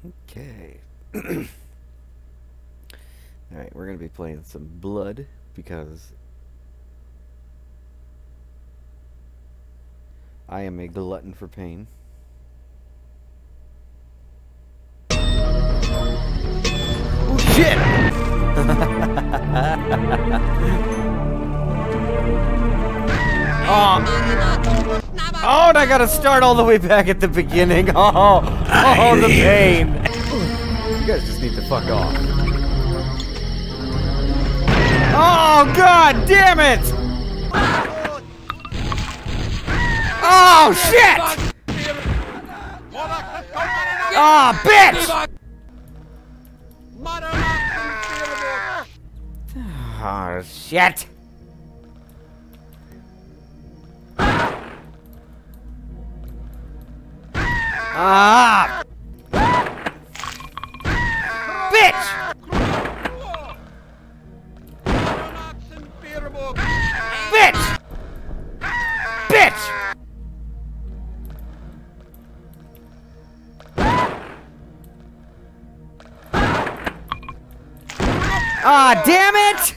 Okay. Alright, we're gonna be playing some Blood because I am a glutton for pain. Oh shit! Oh, and I gotta start all the way back at the beginning. Oh, the pain. You guys just need to fuck off. Oh, god damn it! Oh, shit! Oh, bitch! Oh, shit! Ah! Bitch! Bitch! Bitch! Ah, damn it!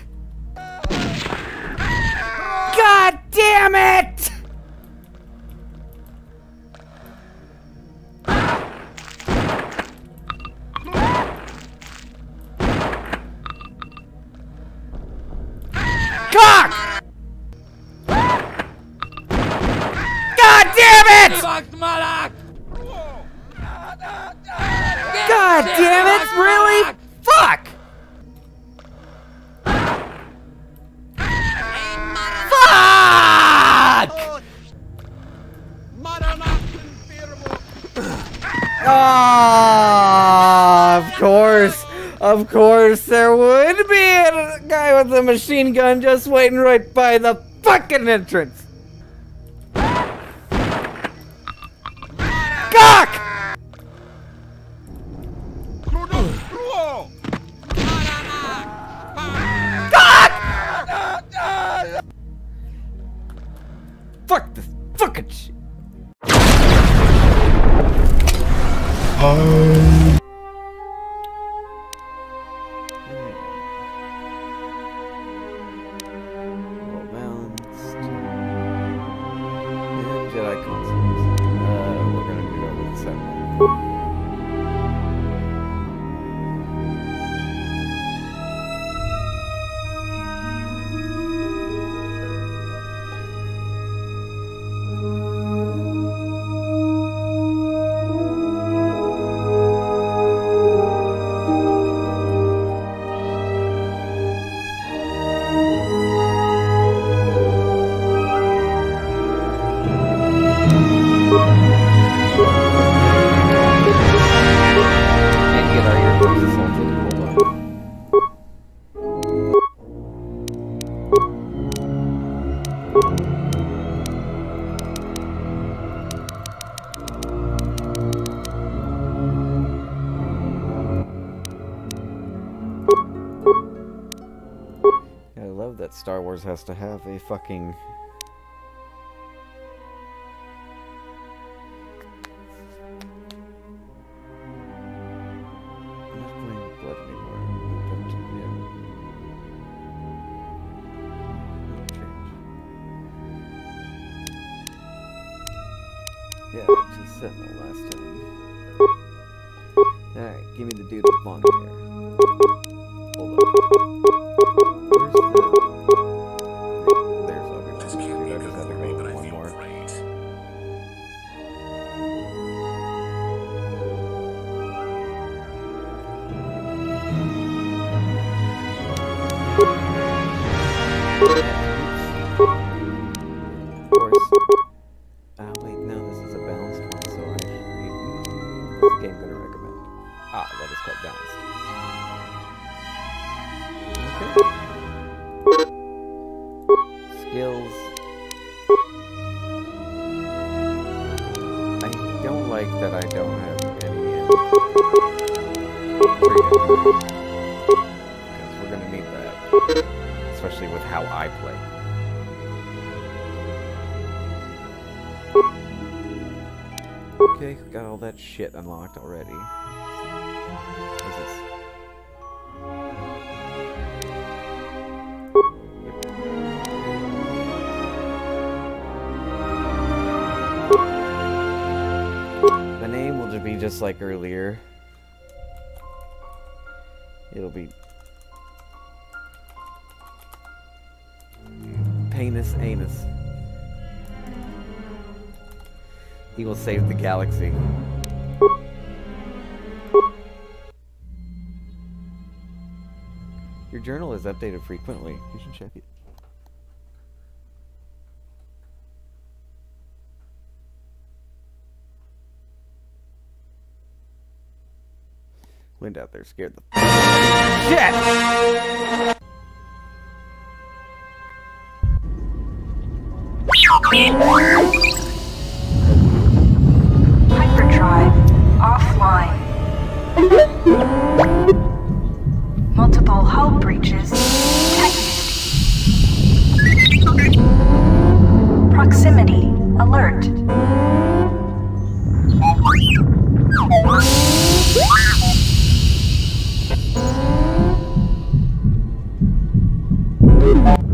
God damn it! Cock! God damn it! God damn it! Really? Fuck! Fuck! Oh, of course, there would be a guy with a machine gun just waiting right by the fucking entrance. Cock! Cock! Fuck this fucking shit. Well balanced. And Jedi consoles. We're gonna go with the 7. I love that Star Wars has to have a fucking... I'm not playing Blood anymore. Yeah, just said the last time. Alright, give me the dude with long hair. Hold up. Where's the... There's Obi-Wan. Dude, I just had to go with one more. Of course. Wait, no, this is a balanced one, so I should read. What's the game going to recommend? Ah, that is quite balanced. Okay. Skills. I don't like that I don't have any because we're going to need that. Especially with how I play. Okay, got all that shit unlocked already. just like earlier. It'll be Painus Anus. He will save the galaxy. Your journal is updated frequently. You should check it. Wind out there scared the shit! Hyperdrive offline. Multiple hull breaches detected. Proximity alert.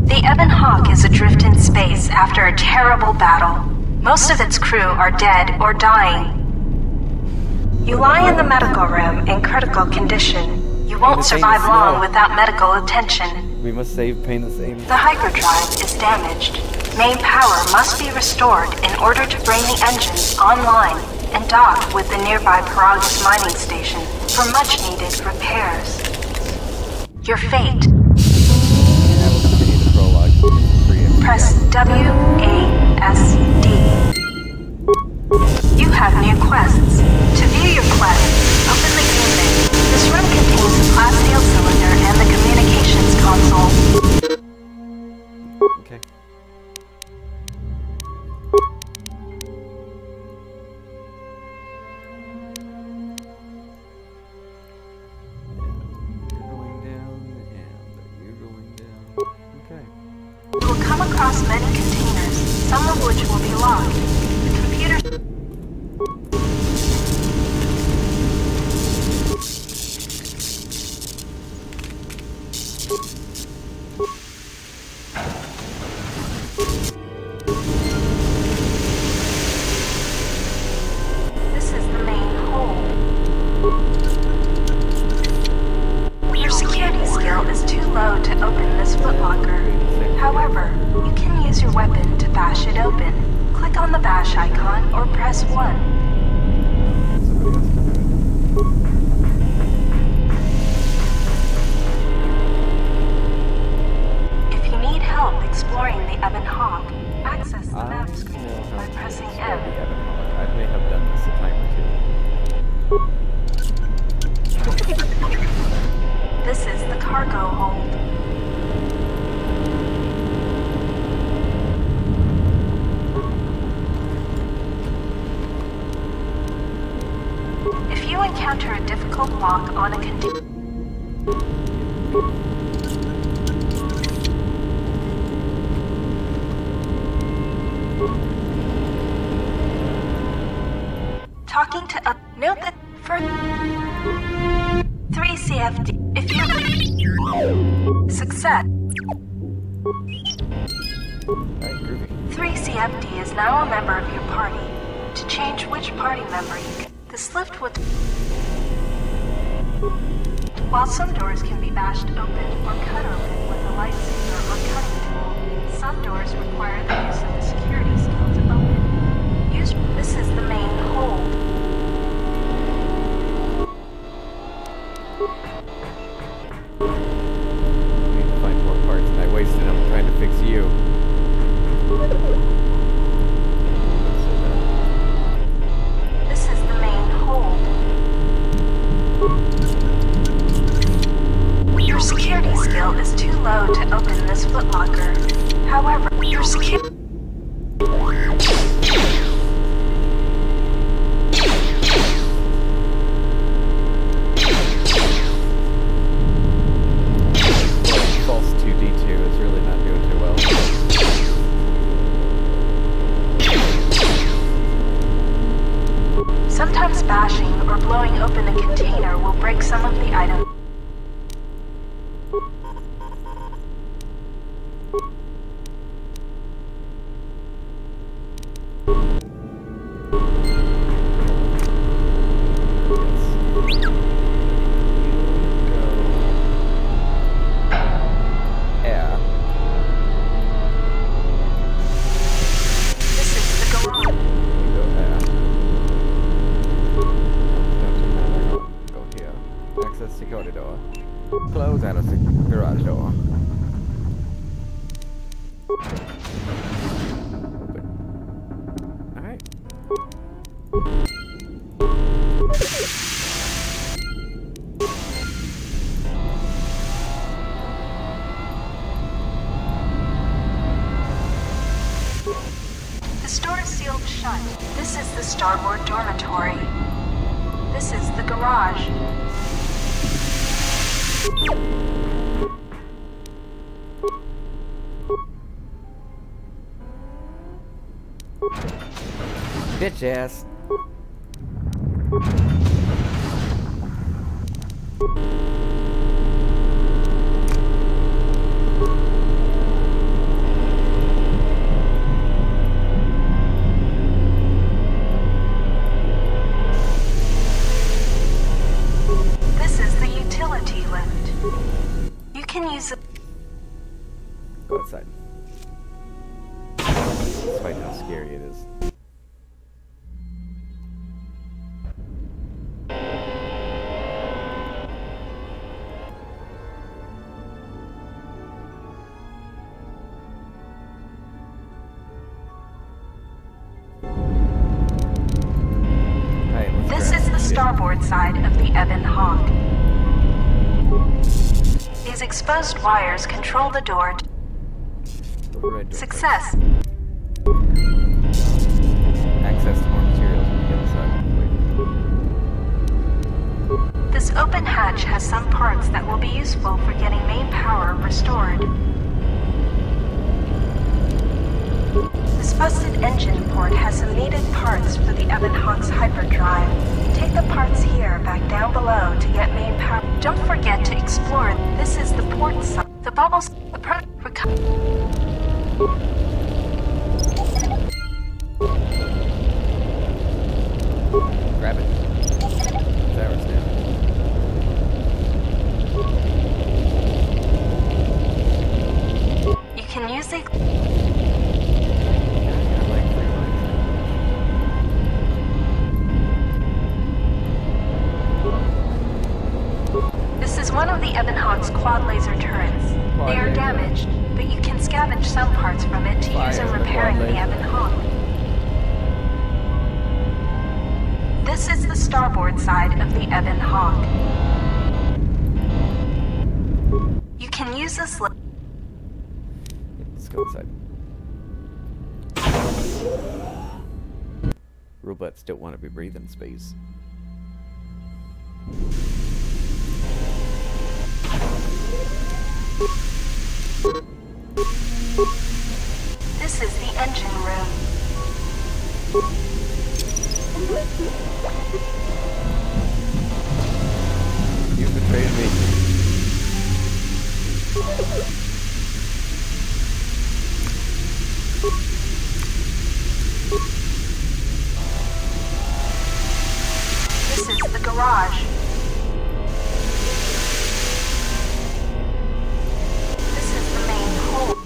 The Ebon Hawk is adrift in space after a terrible battle. Most of its crew are dead or dying. You lie in the medical room in critical condition. You won't survive long without medical attention. We must save Painus Anus. The hyperdrive is damaged. Main power must be restored in order to bring the engines online and dock with the nearby Paragus mining station for much-needed repairs. Your fate. Press WASD. You have new quests. To view your quests, open the game menu. This room contains the plasteel cylinder and the communications console. Okay. Across many containers, some of which will be locked. The computer... This is the main hold. Your security skill is too low to open this footlocker. However, you can use your weapon to bash it open. Click on the bash icon or press 1. If you need help exploring the Ebon Hawk, access the map screen by pressing M. I may have done this a time or two. This is the cargo hold. If you encounter a difficult lock on a container, talking to a note that for 3 CFD, if you success. 3 CFD is now a member of your party. To change which party member you can. This lift would... While some doors can be bashed open or cut open with a lightsaber or cutting tool, some doors require the use of a security skill to open. This is the main hold. I need to find more parts and I wasted them trying to fix you. Your security skill is too low to open this footlocker. However, your security... False 2D2 is really not doing too well. Sometimes bashing or blowing open a container will break some of the items. Security door. Close out of the garage door. Open. Alright. This door is sealed shut. This is the starboard dormitory. This is the garage. Bitch ass. This is the utility lift. You can use it. Go outside. Despite how scary it is. This is the starboard side of the Ebon Hawk. These exposed wires control the door. Success. Access to more materials when you get inside. This open hatch has some parts that will be useful for getting main power restored. This busted engine port has some needed parts for the Ebon Hawk's hyperdrive. Take the parts here back down below to get main power. Don't forget to explore. This is the port side. The bubbles. Grab it. There it's down. You can use it. This is one of the Ebon Hawk's quad laser turrets. They are damaged, but you can scavenge some parts from it to use in repairing the Ebon Hawk. This is the starboard side of the Ebon Hawk. You can use this lift. Let's go inside. Robots don't want to be breathing in space. This is the engine room. You betrayed me. This is the garage. This is the main hold.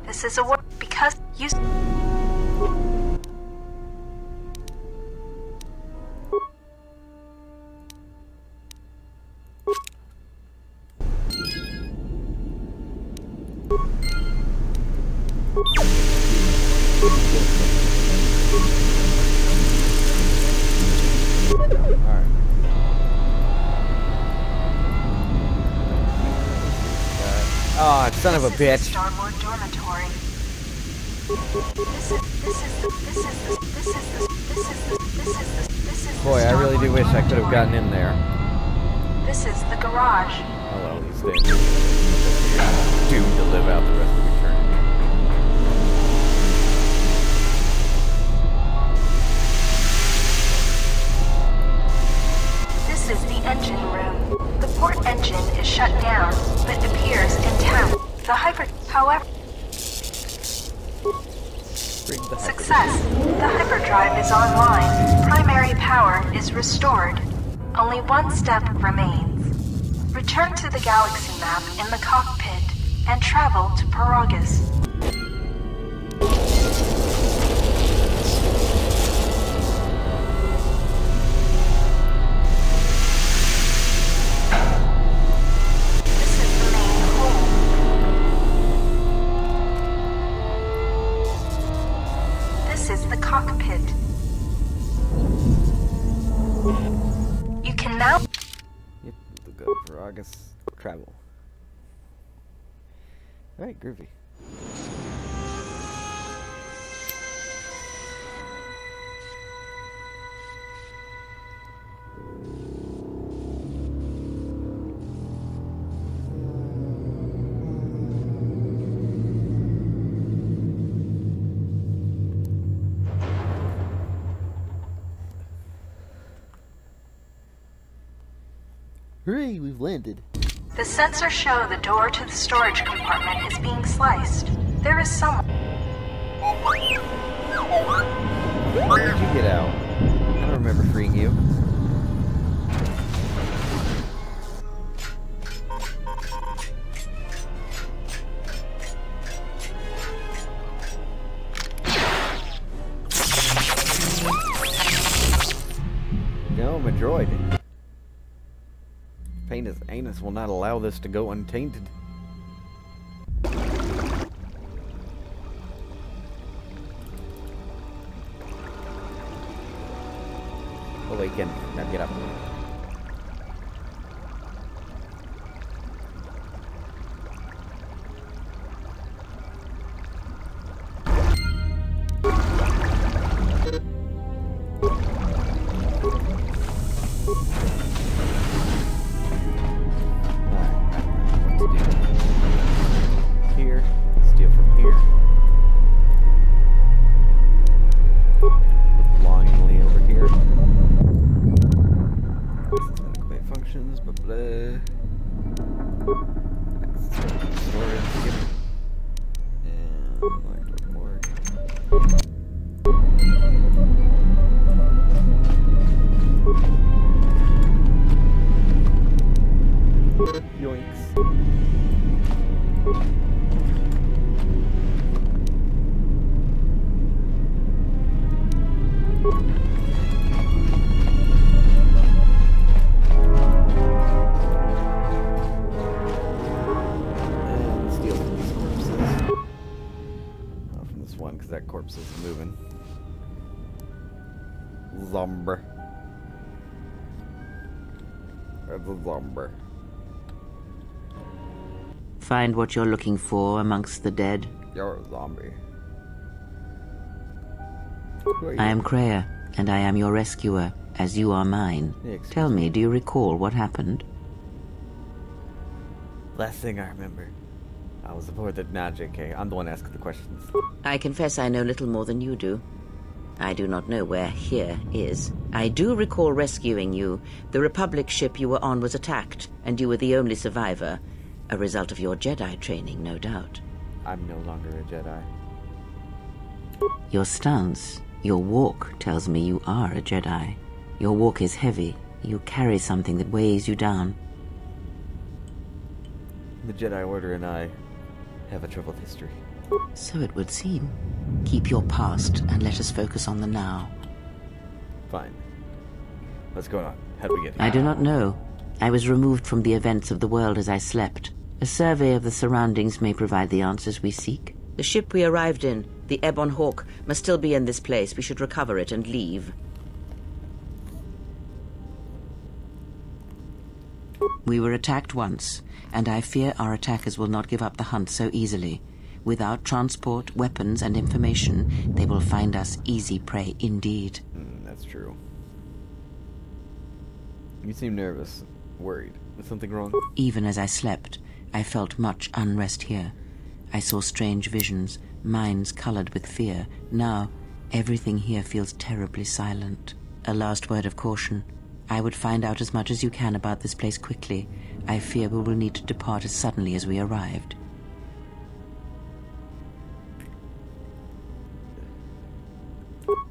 This is a work because you. Oh, son of a bitch. Starboard dormitory. Boy, I really do wish I could have gotten in there. This is the garage. Oh well, he's dead. You're doomed to live out the rest of eternity. This is the engine room. The port engine is shut down, but appears intact. The however, success. The hyperdrive is online. Primary power is restored. Only one step remains. Return to the galaxy map in the cockpit and travel to Paragus. cockpit. You can now... Yep, look up for August travel. Alright, groovy. Hooray, we've landed. The sensors show the door to the storage compartment is being sliced. There is someone... Where did you get out? I don't remember freeing you. No, I'm a droid. Painus Anus will not allow this to go untainted. Awaken. Now get up. That corpse is moving. Zombie. That's a zombie. Find what you're looking for amongst the dead. You're a zombie. I am Kreia, and I am your rescuer, as you are mine. Tell me, do you recall what happened? Last thing I remember, I was aboard the... Nah, JK. I'm the one asking the questions. I confess I know little more than you do. I do not know where here is. I do recall rescuing you. The Republic ship you were on was attacked, and you were the only survivor. A result of your Jedi training, no doubt. I'm no longer a Jedi. Your stance, your walk tells me you are a Jedi. Your walk is heavy. You carry something that weighs you down. The Jedi Order and I have a troubled history. So it would seem. Keep your past and let us focus on the now. Fine. What's going on? How do we get here? I do not know. I was removed from the events of the world as I slept. A survey of the surroundings may provide the answers we seek. The ship we arrived in, the Ebon Hawk, must still be in this place. We should recover it and leave. We were attacked once, and I fear our attackers will not give up the hunt so easily. Without transport, weapons, and information, they will find us easy prey indeed. That's true. You seem nervous, worried. Is something wrong? Even as I slept, I felt much unrest here. I saw strange visions, minds colored with fear. Now, everything here feels terribly silent. A last word of caution. I would find out as much as you can about this place quickly. I fear we will need to depart as suddenly as we arrived.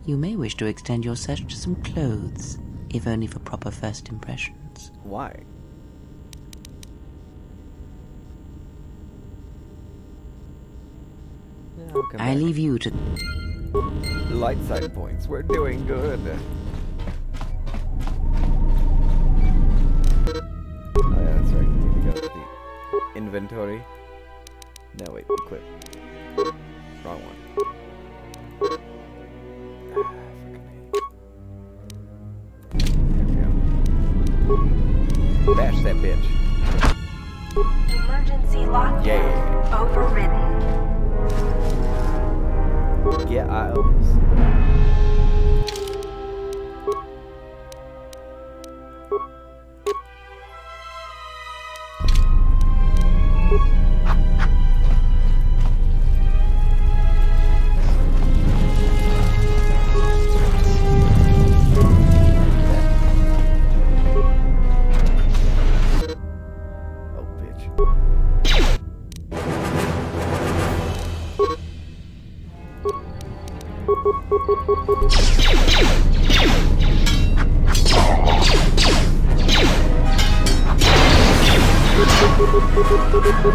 You may wish to extend your search to some clothes, if only for proper first impressions. Why? I leave you to... Light side points. We're doing good. Oh yeah, that's right. Need to go to the inventory. No, wait. Equip. Wrong one. Emergency lock overridden. Yeah, I almost.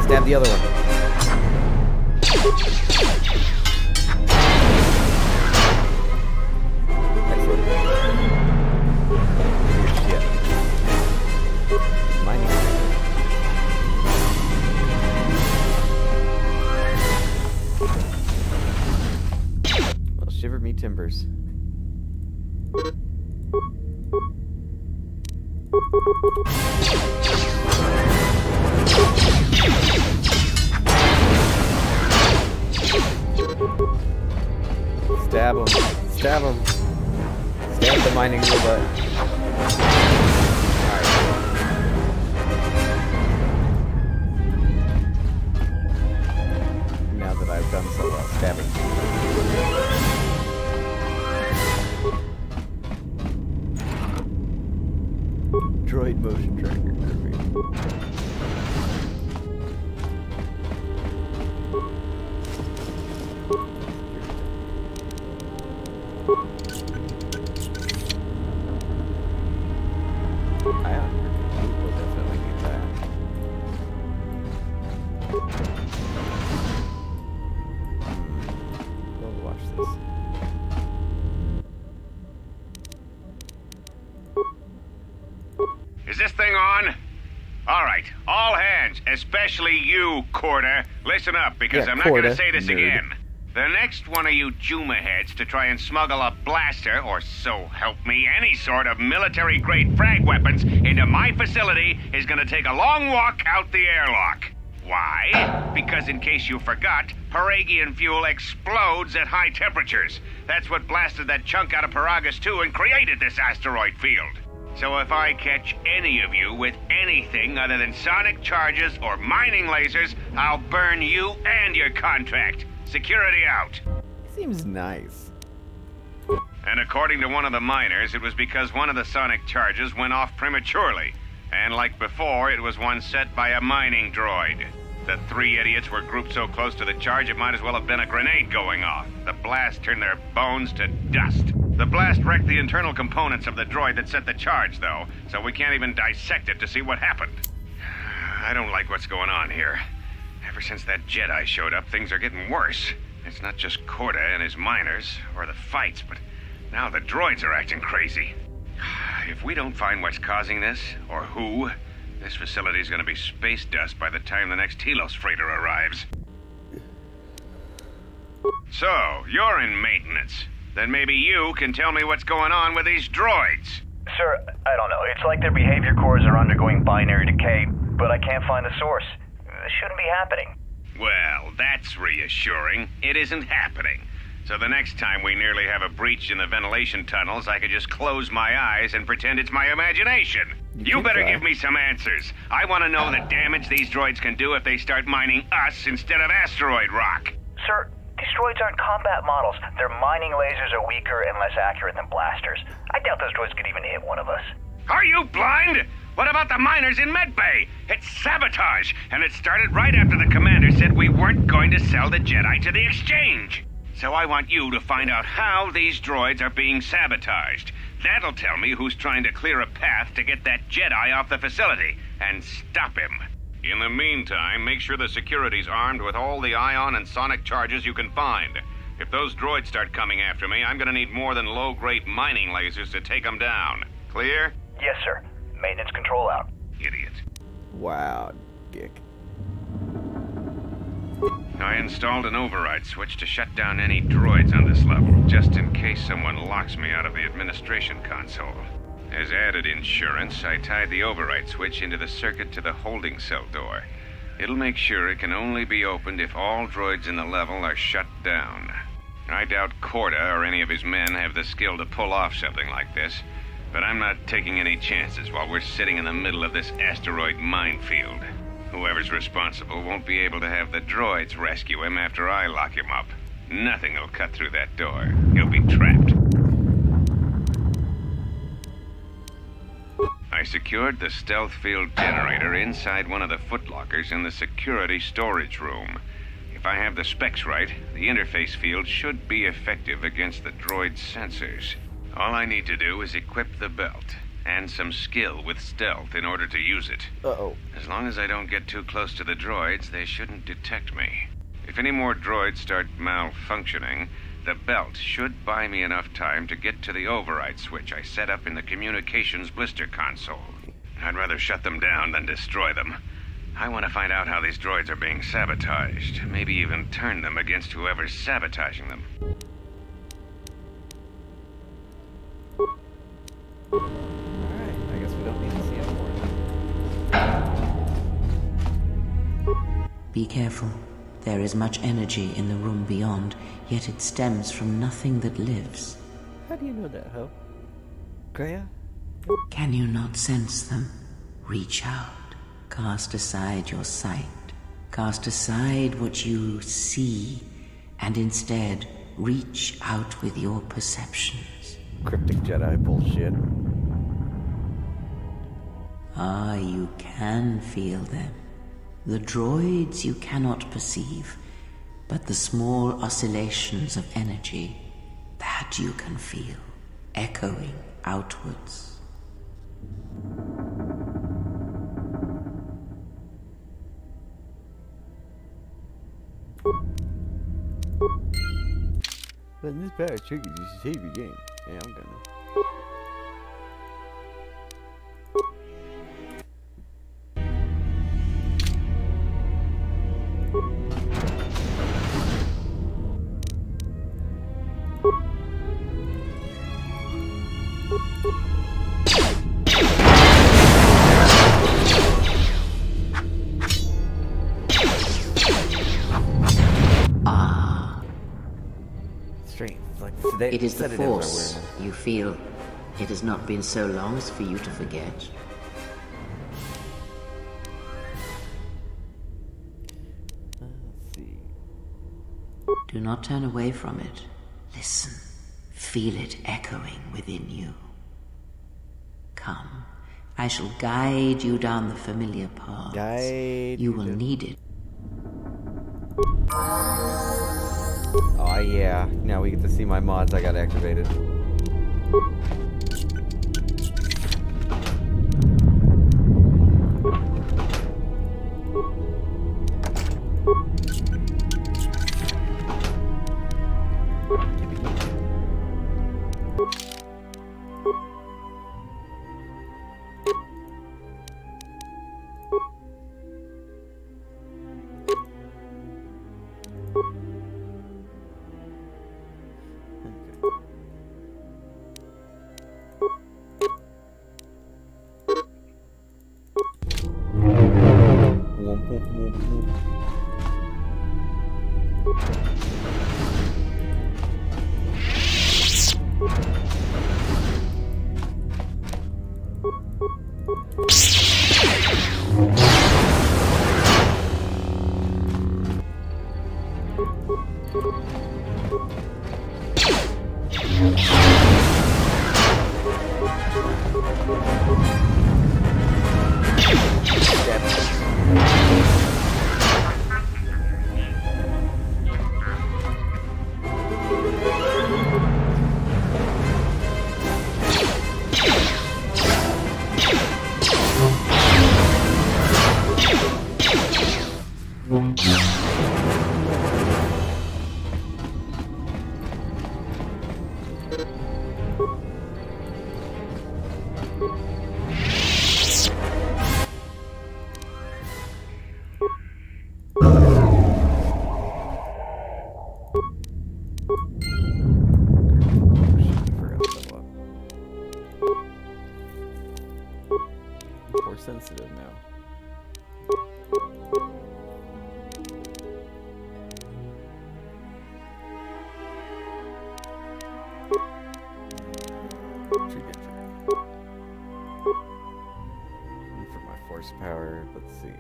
Stab the other one. Excellent. Yeah. Mining. Well, shiver me timbers. Stab him. Stab him. Stab the mining robot. Alright. Now that I've done so well, stabbing. Droid motion tracker. We'll definitely need that. We'll watch this. Is this thing on? All right, all hands, especially you, KOTOR. Listen up, because Yeah, I'm not going to KOTOR, say this nerd. again. The next one of you Juma heads to try and smuggle a blaster, or so help me, any sort of military-grade frag weapons into my facility is going to take a long walk out the airlock. Why? Because in case you forgot, Paragian fuel explodes at high temperatures. That's what blasted that chunk out of Paragus 2 and created this asteroid field. So if I catch any of you with anything other than sonic charges or mining lasers, I'll burn you and your contract. Security out. Seems nice. And according to one of the miners, it was because one of the sonic charges went off prematurely. And like before, it was one set by a mining droid. The three idiots were grouped so close to the charge it might as well have been a grenade going off. The blast turned their bones to dust. The blast wrecked the internal components of the droid that set the charge, though, so we can't even dissect it to see what happened. I don't like what's going on here. Ever since that Jedi showed up, things are getting worse. It's not just KOTOR and his miners, or the fights, but now the droids are acting crazy. If we don't find what's causing this, or who, this facility's gonna be space dust by the time the next Telos freighter arrives. So, you're in maintenance. Then maybe you can tell me what's going on with these droids. Sir, I don't know. It's like their behavior cores are undergoing binary decay, but I can't find the source. This shouldn't be happening. Well, that's reassuring. It isn't happening. So the next time we nearly have a breach in the ventilation tunnels, I could just close my eyes and pretend it's my imagination. You better give me some answers. I want to know the damage these droids can do if they start mining us instead of asteroid rock. Sir, these droids aren't combat models. Their mining lasers are weaker and less accurate than blasters. I doubt those droids could even hit one of us. Are you blind? What about the miners in Medbay? It's sabotage, and it started right after the commander said we weren't going to sell the Jedi to the exchange. So I want you to find out how these droids are being sabotaged. That'll tell me who's trying to clear a path to get that Jedi off the facility, and stop him. In the meantime, make sure the security's armed with all the ion and sonic charges you can find. If those droids start coming after me, I'm gonna need more than low-grade mining lasers to take them down. Clear? Yes, sir. Maintenance control out. Idiot. Wow, dick. I installed an override switch to shut down any droids on this level, just in case someone locks me out of the administration console. As added insurance, I tied the override switch into the circuit to the holding cell door. It'll make sure it can only be opened if all droids in the level are shut down. I doubt KOTOR or any of his men have the skill to pull off something like this, but I'm not taking any chances while we're sitting in the middle of this asteroid minefield. Whoever's responsible won't be able to have the droids rescue him after I lock him up. Nothing will cut through that door. He'll be trapped. I secured the stealth field generator inside one of the footlockers in the security storage room. If I have the specs right, the interface field should be effective against the droid's sensors. All I need to do is equip the belt, and some skill with stealth in order to use it. Uh-oh. As long as I don't get too close to the droids, they shouldn't detect me. If any more droids start malfunctioning, the belt should buy me enough time to get to the override switch I set up in the communications blister console. I'd rather shut them down than destroy them. I want to find out how these droids are being sabotaged, maybe even turn them against whoever's sabotaging them. Alright, I guess we don't need to see anymore. Be careful. There is much energy in the room beyond, yet it stems from nothing that lives. How do you know that, Ho? Greya? Can you not sense them? Reach out. Cast aside your sight. Cast aside what you see, and instead reach out with your perceptions. Cryptic Jedi bullshit. Ah, you can feel them. The droids you cannot perceive, but the small oscillations of energy, that you can feel, echoing outwards. Letting this bad triggers you should save your game. Yeah, I'm gonna. It is the Force, you feel. It has not been so long as for you to forget. Let's see. Do not turn away from it. Listen. Feel it echoing within you. Come. I shall guide you down the familiar paths. You will need it. Oh yeah, now we get to see my mods I got activated. Sensitive now. Tree Dentry. And for my force power, let's see.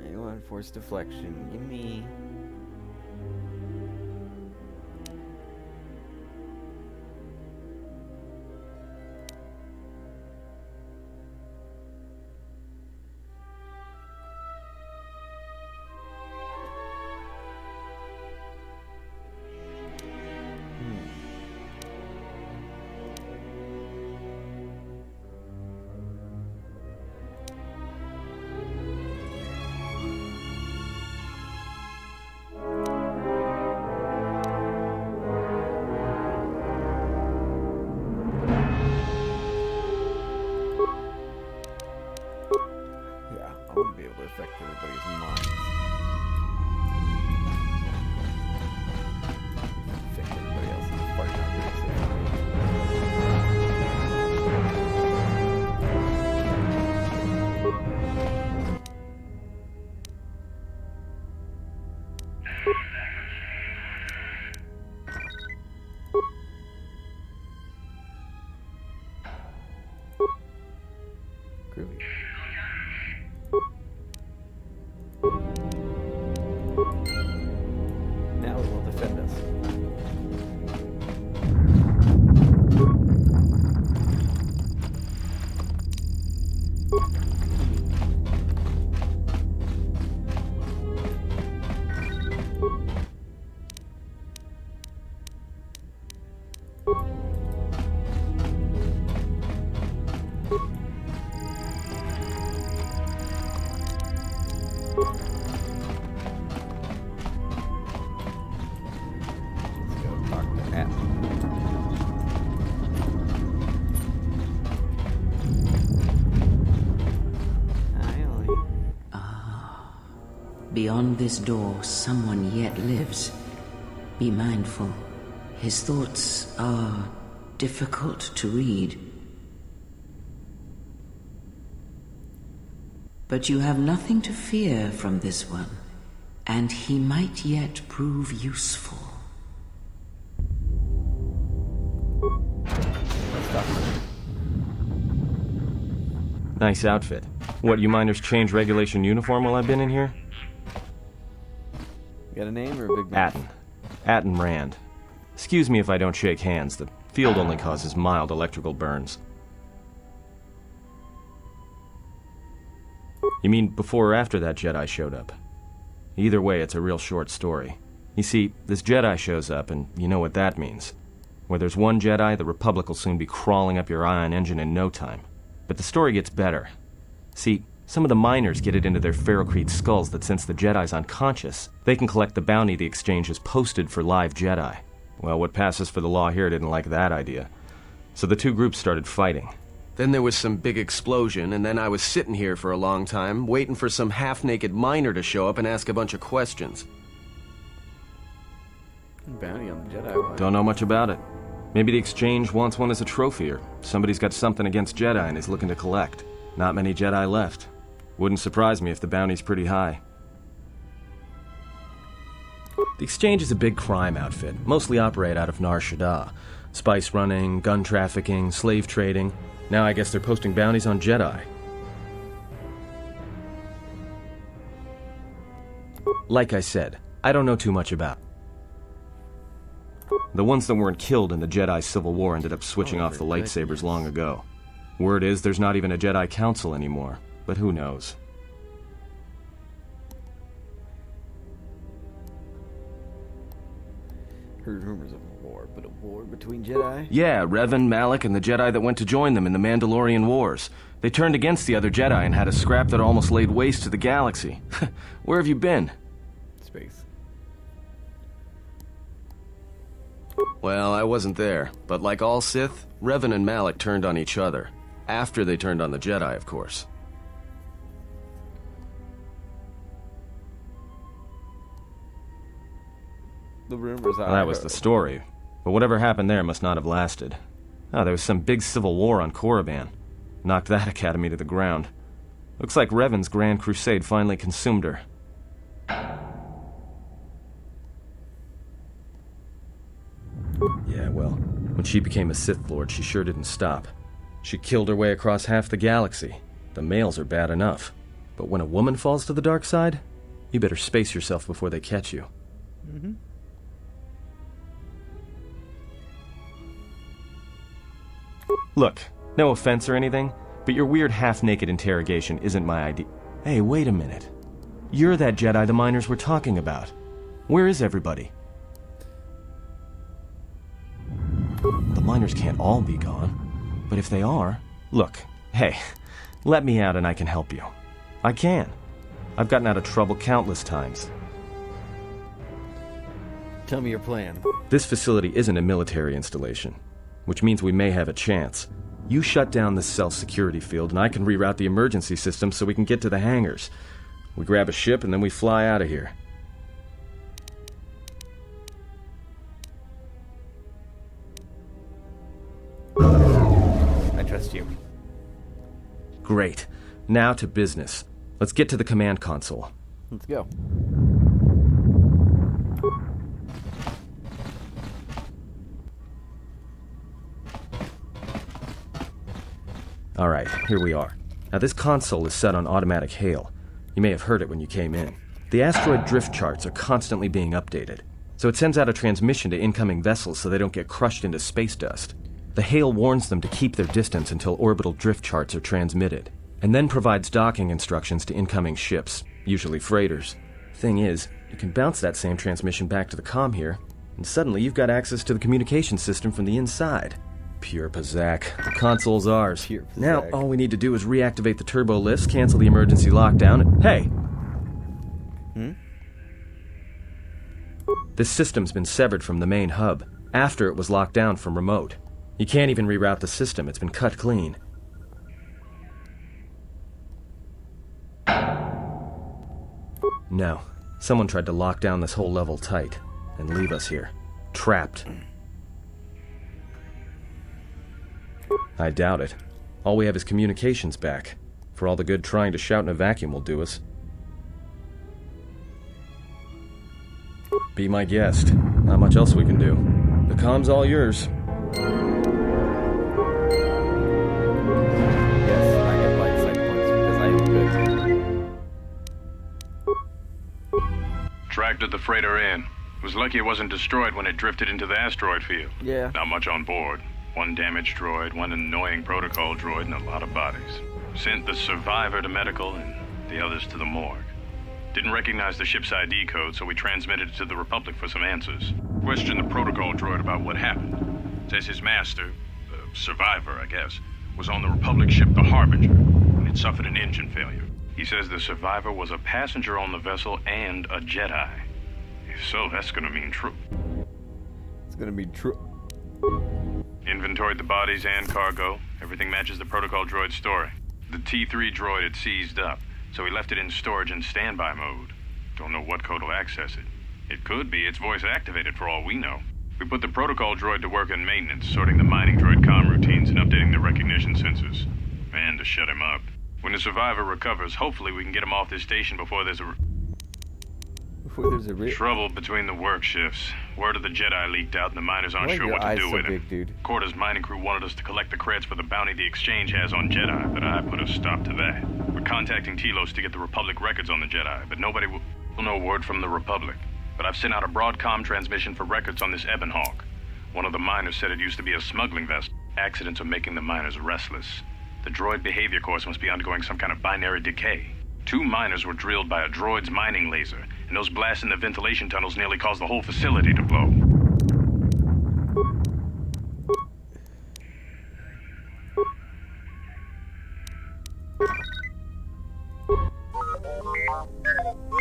I want force deflection. Give me. I wouldn't be able to affect everybody's minds. Affect everybody else in the party, not really say Groovy. Now it will defend us. Beyond this door, someone yet lives. Be mindful. His thoughts are difficult to read. But you have nothing to fear from this one, and he might yet prove useful. Nice outfit. What, you miners change regulation uniform while I've been in here? You got a name or a big mouth? Atten Rand. Excuse me if I don't shake hands. The field only causes mild electrical burns. You mean before or after that Jedi showed up? Either way, it's a real short story. You see, this Jedi shows up, and you know what that means. Where there's one Jedi, the Republic will soon be crawling up your ion engine in no time. But the story gets better. See, some of the miners get it into their ferrocrete skulls that since the Jedi's unconscious, they can collect the bounty the exchange has posted for live Jedi. Well, what passes for the law here didn't like that idea. So the two groups started fighting. Then there was some big explosion, and then I was sitting here for a long time, waiting for some half-naked miner to show up and ask a bunch of questions. Bounty on the Jedi. Don't know much about it. Maybe the exchange wants one as a trophy, or somebody's got something against Jedi and is looking to collect. Not many Jedi left. Wouldn't surprise me if the bounty's pretty high. The exchange is a big crime outfit, mostly operate out of Nar Shaddaa. Spice running, gun trafficking, slave trading. Now I guess they're posting bounties on Jedi. Like I said, I don't know too much about it. The ones that weren't killed in the Jedi Civil War ended up switching off the lightsabers long ago. Word is there's not even a Jedi Council anymore, but who knows? Heard rumors of a war, but a war between Jedi? Yeah, Revan, Malak, and the Jedi that went to join them in the Mandalorian Wars. They turned against the other Jedi and had a scrap that almost laid waste to the galaxy. Where have you been? Space. Well, I wasn't there, but like all Sith, Revan and Malak turned on each other. After they turned on the Jedi, of course. The rumors Well, that was the story. But whatever happened there must not have lasted. Oh, there was some big civil war on Korriban. Knocked that academy to the ground. Looks like Revan's grand crusade finally consumed her. Yeah, well, When she became a Sith Lord, she sure didn't stop. She killed her way across half the galaxy. The males are bad enough. But when a woman falls to the dark side, you better space yourself before they catch you. Mm-hmm. Look, no offense or anything, but your weird half-naked interrogation isn't my idea. Hey, wait a minute. You're that Jedi the miners were talking about. Where is everybody? The miners can't all be gone. But if they are... Look, hey, let me out and I can help you. I can. I've gotten out of trouble countless times. Tell me your plan. This facility isn't a military installation, which means we may have a chance. You shut down this self-security field and I can reroute the emergency system so we can get to the hangars. We grab a ship and then we fly out of here. I trust you. Great. Now to business. Let's get to the command console. Let's go. Alright, here we are. Now this console is set on automatic hail. You may have heard it when you came in. The asteroid drift charts are constantly being updated, so it sends out a transmission to incoming vessels so they don't get crushed into space dust. The hail warns them to keep their distance until orbital drift charts are transmitted, and then provides docking instructions to incoming ships, usually freighters. Thing is, you can bounce that same transmission back to the comm here, and suddenly you've got access to the communication system from the inside. Pure Pazak. The console's ours. Pure Pazak. Now, all we need to do is reactivate the turbo lifts, cancel the emergency lockdown, and... Hey! This system's been severed from the main hub, after it was locked down from remote. You can't even reroute the system, it's been cut clean. No. Someone tried to lock down this whole level tight, and leave us here. Trapped. I doubt it. All we have is communications back. For all the good trying to shout in a vacuum will do us. Be my guest. Not much else we can do. The comm's all yours. Yes, I get light side points because I am good. Tracked the freighter in. Was lucky it wasn't destroyed when it drifted into the asteroid field. Yeah. Not much on board. One damaged droid, one annoying protocol droid, and a lot of bodies. Sent the survivor to medical and the others to the morgue. Didn't recognize the ship's ID code, so we transmitted it to the Republic for some answers. Questioned the protocol droid about what happened. Says his master, the survivor, I guess, was on the Republic ship the Harbinger, and it suffered an engine failure. He says the survivor was a passenger on the vessel and a Jedi. If so, that's gonna mean true. It's gonna be true. Inventoried the bodies and cargo. Everything matches the protocol droid's story. The T3 droid had seized up, so we left it in storage and standby mode. Don't know what code will access it. It could be it's voice activated for all we know. We put the protocol droid to work in maintenance, sorting the mining droid comm routines and updating the recognition sensors. And to shut him up. When the survivor recovers, hopefully we can get him off this station before there's trouble between the work shifts. Word of the Jedi leaked out and the miners aren't sure what to do with it. Dude. Quarter's mining crew wanted us to collect the creds for the bounty the Exchange has on Jedi, but I put a stop to that. We're contacting Telos to get the Republic records on the Jedi, but nobody will know word from the Republic. But I've sent out a broadcom transmission for records on this Ebon Hawk. One of the miners said it used to be a smuggling vessel. Accidents are making the miners restless. The droid behavior course must be undergoing some kind of binary decay. 2 miners were drilled by a droid's mining laser, and those blasts in the ventilation tunnels nearly caused the whole facility to blow.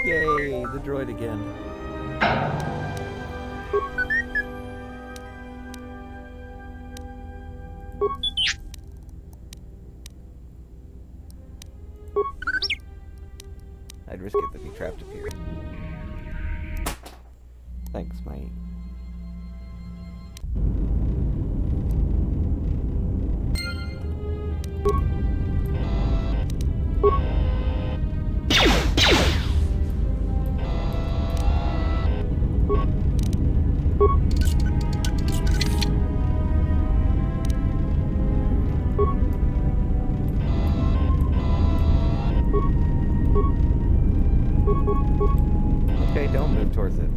Yay, the droid again. I'd risk it to be trapped up here. Thanks, mate. Okay, don't move towards it.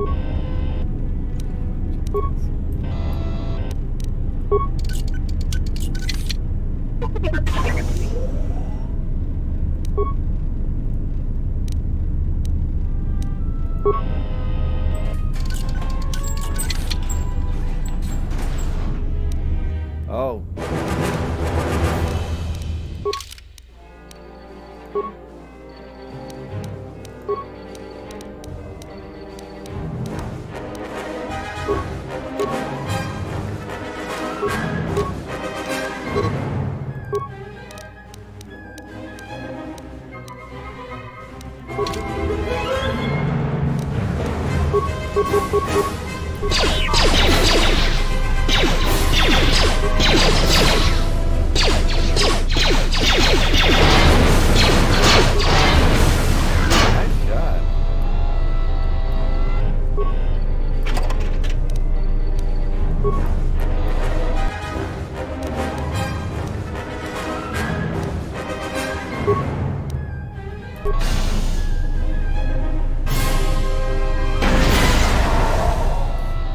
Oh.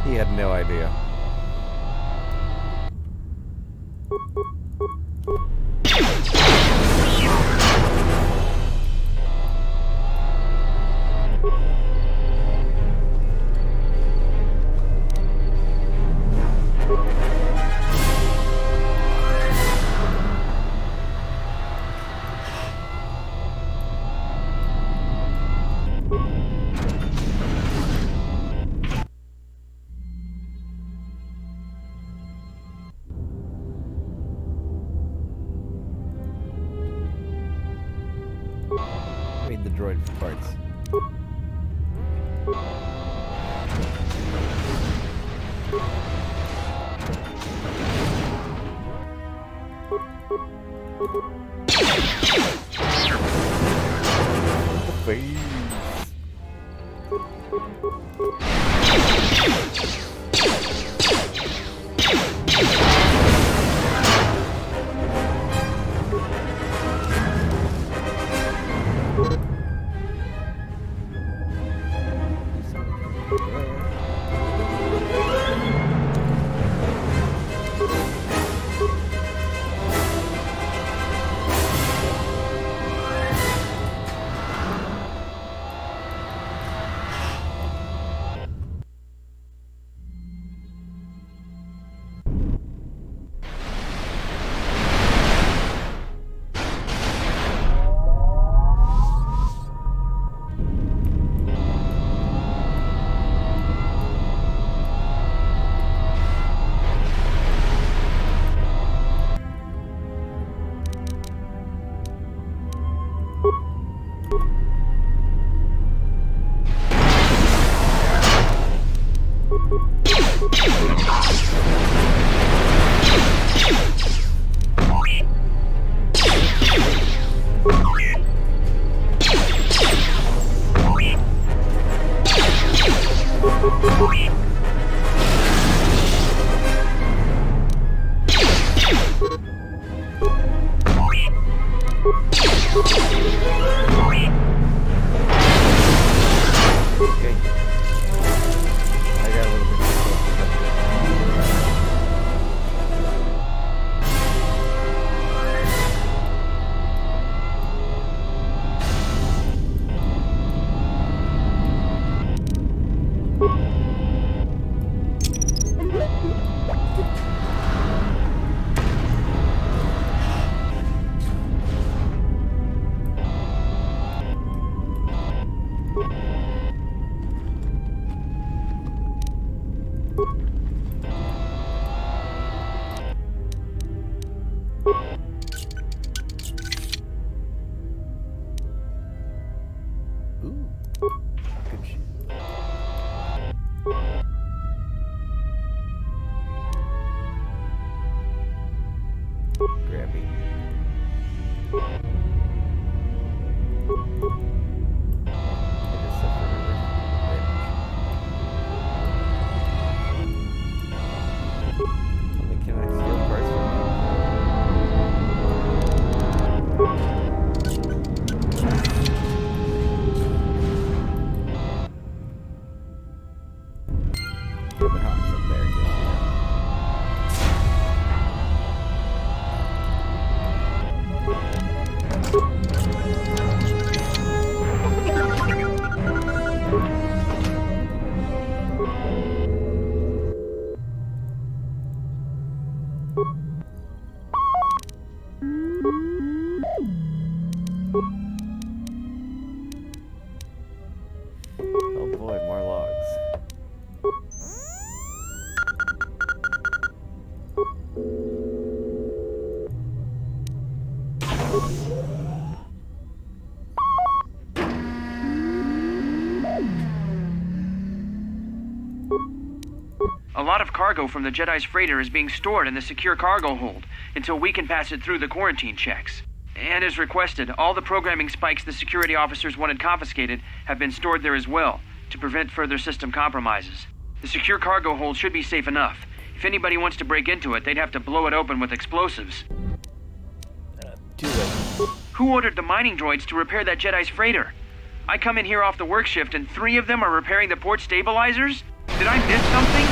He had no idea. Read the droid for parts. Captain Hawk's up there. Oh boy, more logs. A lot of cargo from the Jedi's freighter is being stored in the secure cargo hold until we can pass it through the quarantine checks. And as requested, all the programming spikes the security officers wanted confiscated have been stored there as well, to prevent further system compromises. The secure cargo hold should be safe enough. If anybody wants to break into it, they'd have to blow it open with explosives. Do it. Who ordered the mining droids to repair that Jedi's freighter? I come in here off the work shift and 3 of them are repairing the port stabilizers? Did I miss something?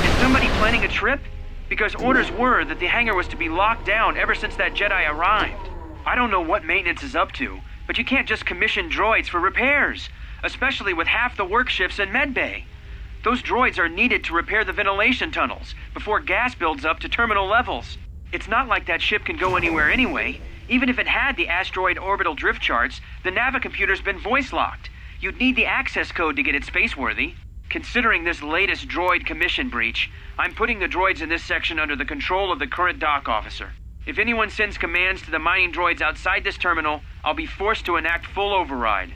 Is somebody planning a trip? Because orders were that the hangar was to be locked down ever since that Jedi arrived. I don't know what maintenance is up to, but you can't just commission droids for repairs, especially with half the work shifts in medbay. Those droids are needed to repair the ventilation tunnels before gas builds up to terminal levels. It's not like that ship can go anywhere anyway. Even if it had the asteroid orbital drift charts, the navicomputer's been voice-locked. You'd need the access code to get it spaceworthy. Considering this latest droid commission breach, I'm putting the droids in this section under the control of the current dock officer. If anyone sends commands to the mining droids outside this terminal, I'll be forced to enact full override.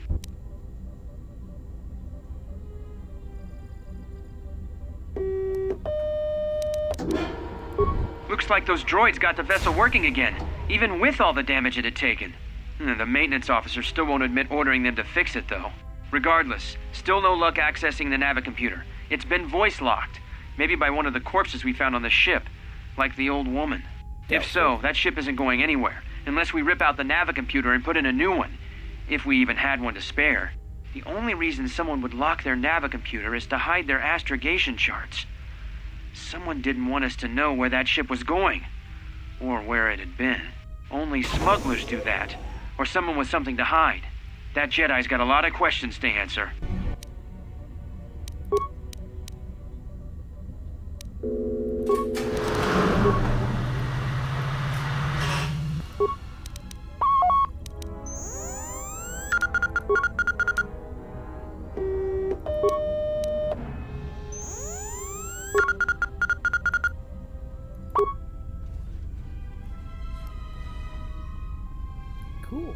Looks like those droids got the vessel working again, even with all the damage it had taken. The maintenance officer still won't admit ordering them to fix it, though. Regardless, still no luck accessing the navicomputer. It's been voice-locked, maybe by one of the corpses we found on the ship, like the old woman. If so, that ship isn't going anywhere, unless we rip out the navicomputer and put in a new one, if we even had one to spare. The only reason someone would lock their navicomputer is to hide their astrogation charts. Someone didn't want us to know where that ship was going, or where it had been. Only smugglers do that, or someone with something to hide. That Jedi's got a lot of questions to answer. Cool.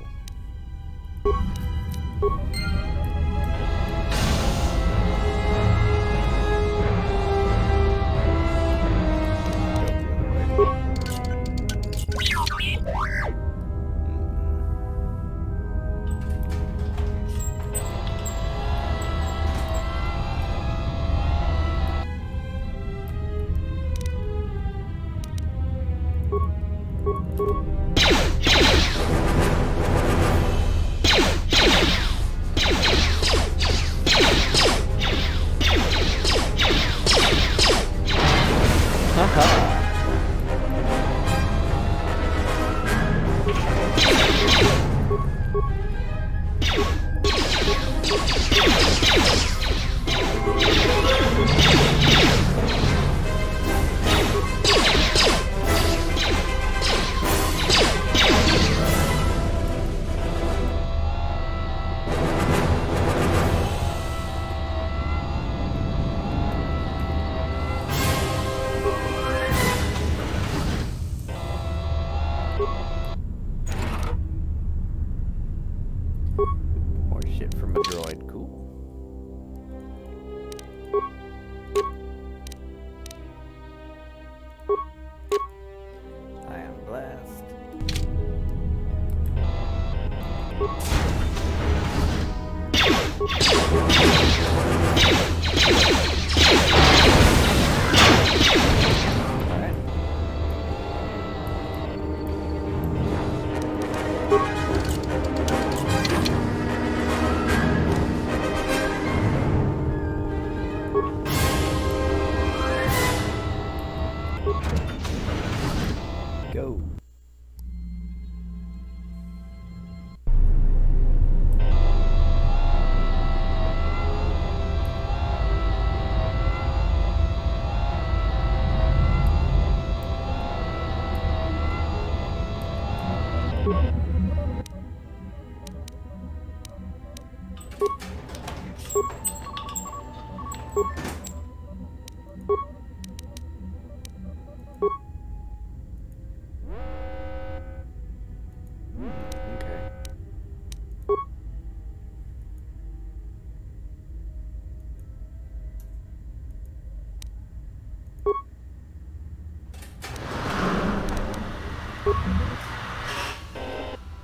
Okay.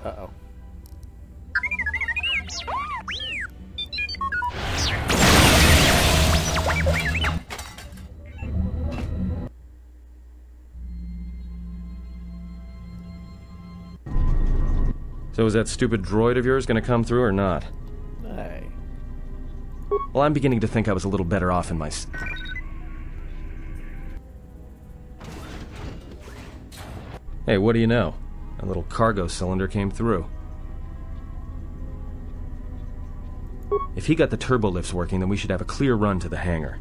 Uh-oh. So is that stupid droid of yours gonna come through or not? Hey. Well, I'm beginning to think I was a little better off in my... Hey, what do you know? A little cargo cylinder came through. If he got the turbo lifts working, then we should have a clear run to the hangar.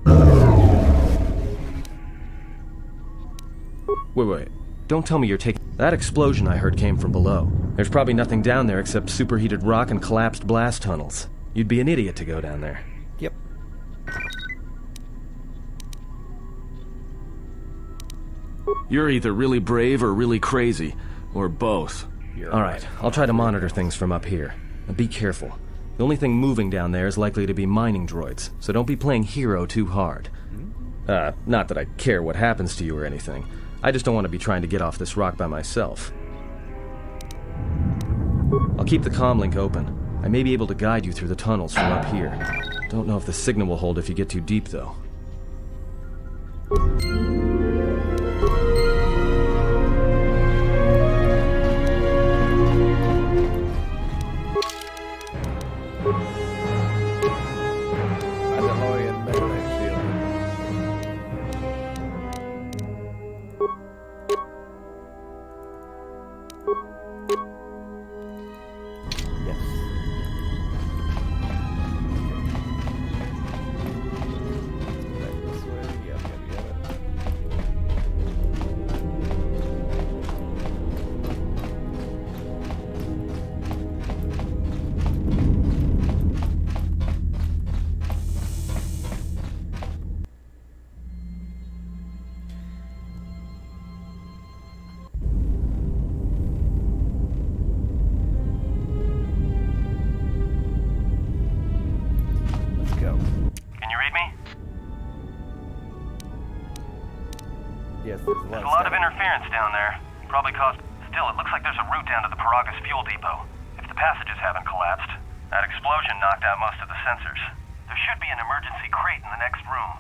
Wait. Don't tell me you're taking... That explosion I heard came from below. There's probably nothing down there except superheated rock and collapsed blast tunnels. You'd be an idiot to go down there. Yep. You're either really brave or really crazy, or both. Alright, I'll try to monitor things from up here. Now be careful. The only thing moving down there is likely to be mining droids, so don't be playing hero too hard. Not that I care what happens to you or anything. I just don't want to be trying to get off this rock by myself. I'll keep the comm link open. I may be able to guide you through the tunnels from up here. Don't know if the signal will hold if you get too deep, though. Mandalorian melee shield. Yes. Right this way. Yep. Let's go. Can you read me? Yes, There's a lot of interference down there. Probably caused... Still, it looks like there's a route down to the Paragas fuel depot. If the passages haven't collapsed, that explosion knocked out most of the sensors. There should be an emergency crate in the next room.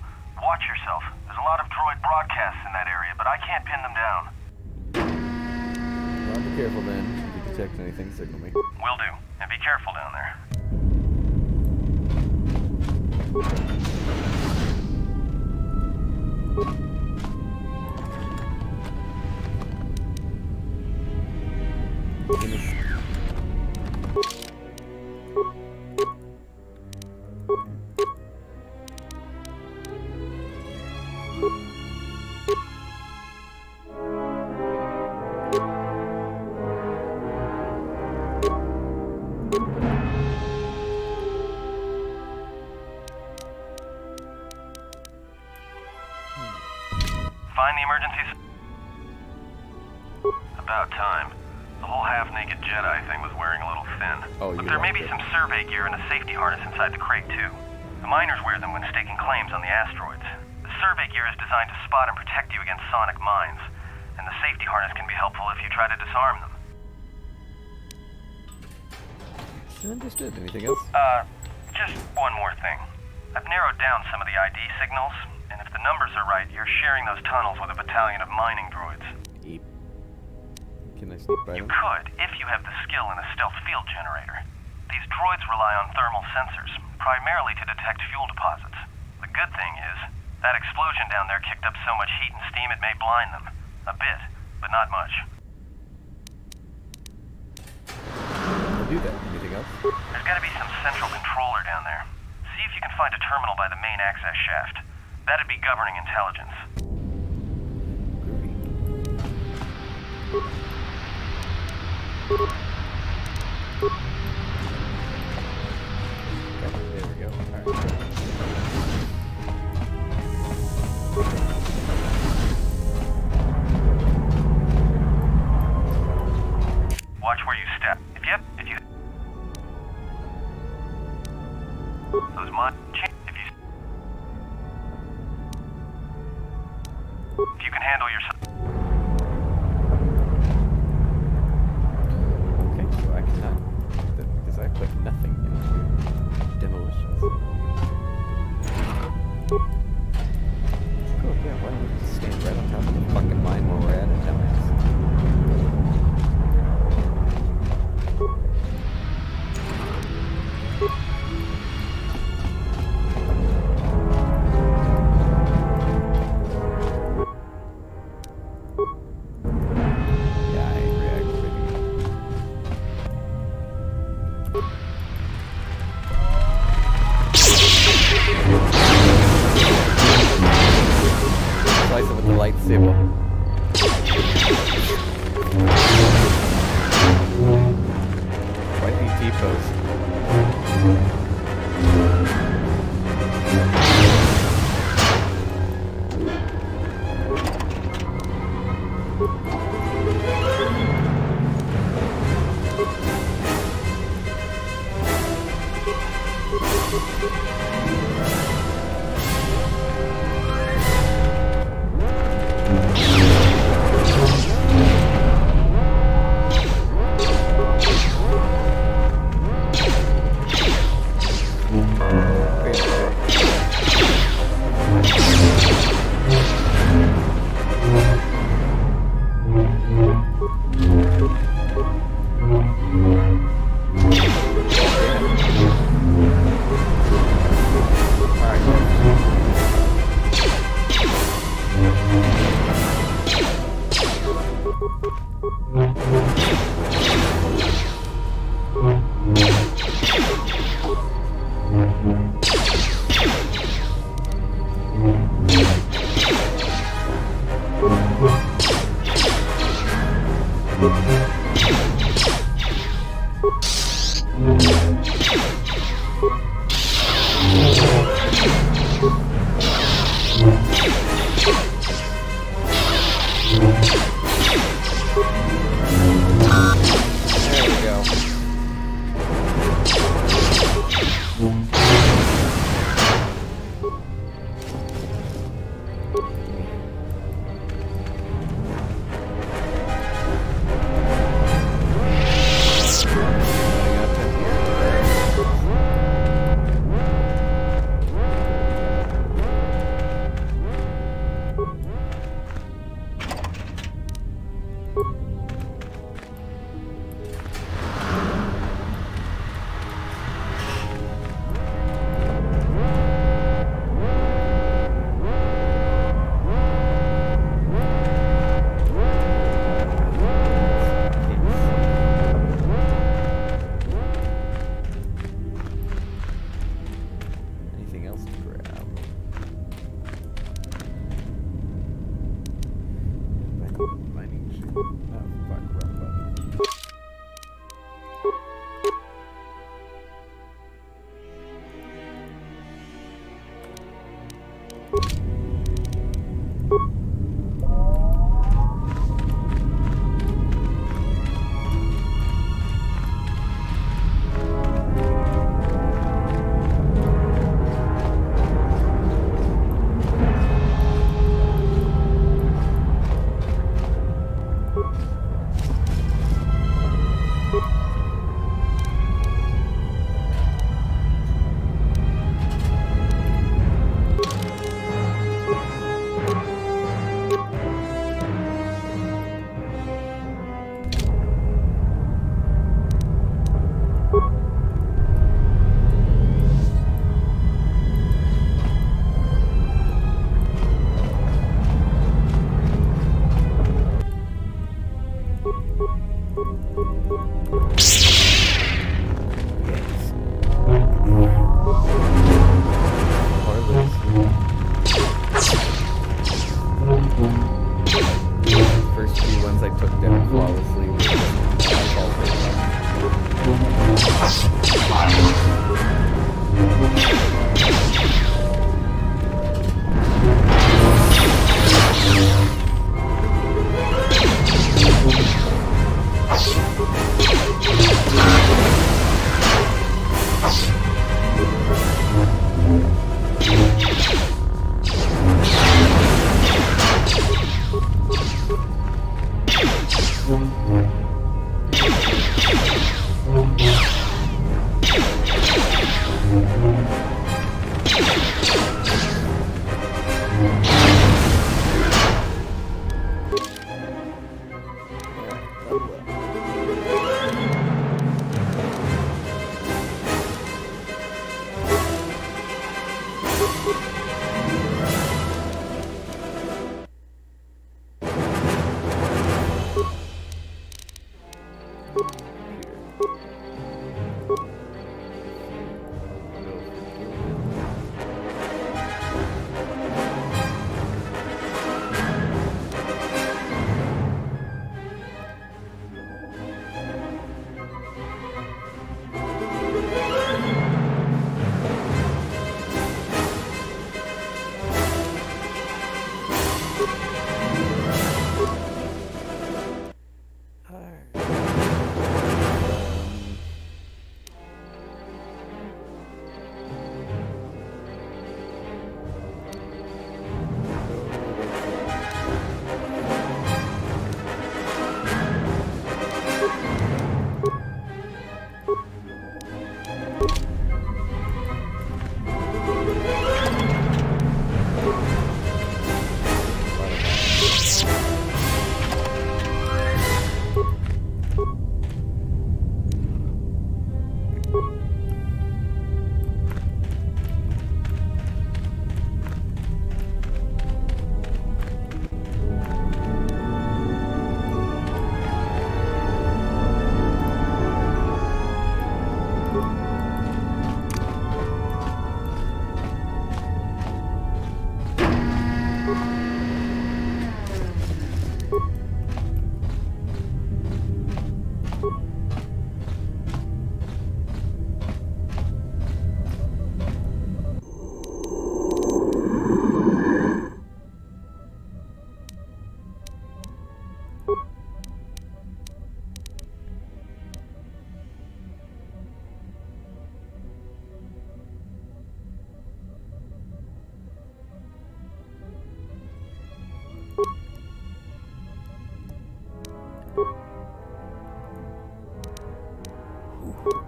Watch yourself. There's a lot of droid broadcasts in that area, but I can't pin them down. Well, be careful then. If you detect anything, signal me. Will do. And be careful down there. Find the emergencies. About time. The whole half-naked Jedi thing was wearing a little thin. Oh, but there may be some survey gear and a safety harness inside the crate, too. The miners wear them when staking claims on the asteroids. The survey gear is designed to spot and protect you against sonic mines, and the safety harness can be helpful if you try to disarm them. Understood. Anything else? Just one more thing. I've narrowed down some of the ID signals, and if the numbers are right, you're sharing those tunnels with a battalion of mining droids. Eep. Can I sneak by You them? could, if you have the skill in a stealth field generator. These droids rely on thermal sensors, primarily to detect fuel deposits. The good thing is, that explosion down there kicked up so much heat and steam it may blind them. A bit, but not much. I'll do that. Anything else? There's gotta be some central controller down there. See if you can find a terminal by the main access shaft. That'd be governing intelligence. Okay, there we go. Alright. If you can handle yourself. Okay, so I cannot, because I put nothing into demolitions. Cool, yeah, why don't we just stand right on top of the fucking mine where we're at and dumbass? Yeah, I agree, actually. Slice it with the lightsaber. Quite the T-pose.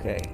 Okay.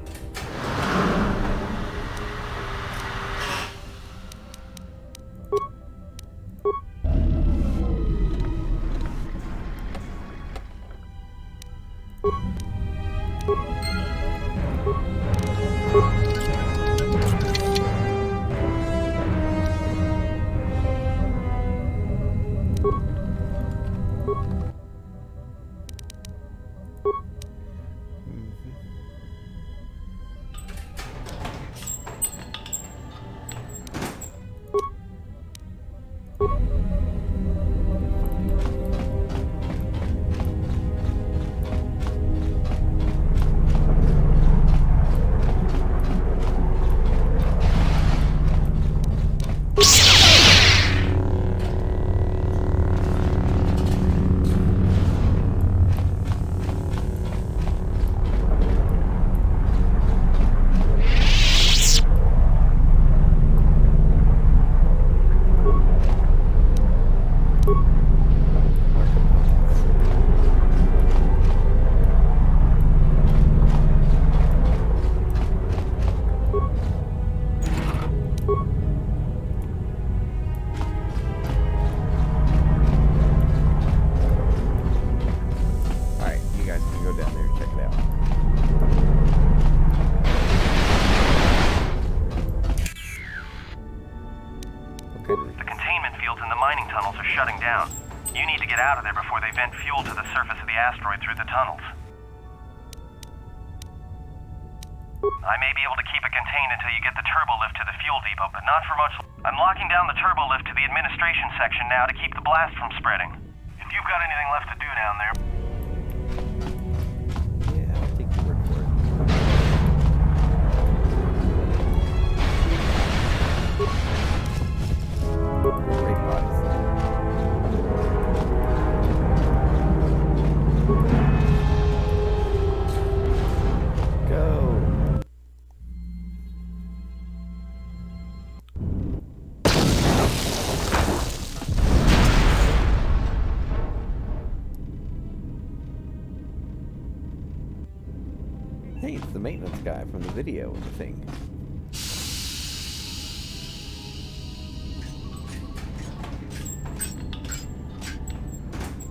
Hey, it's the maintenance guy from the video and the thing.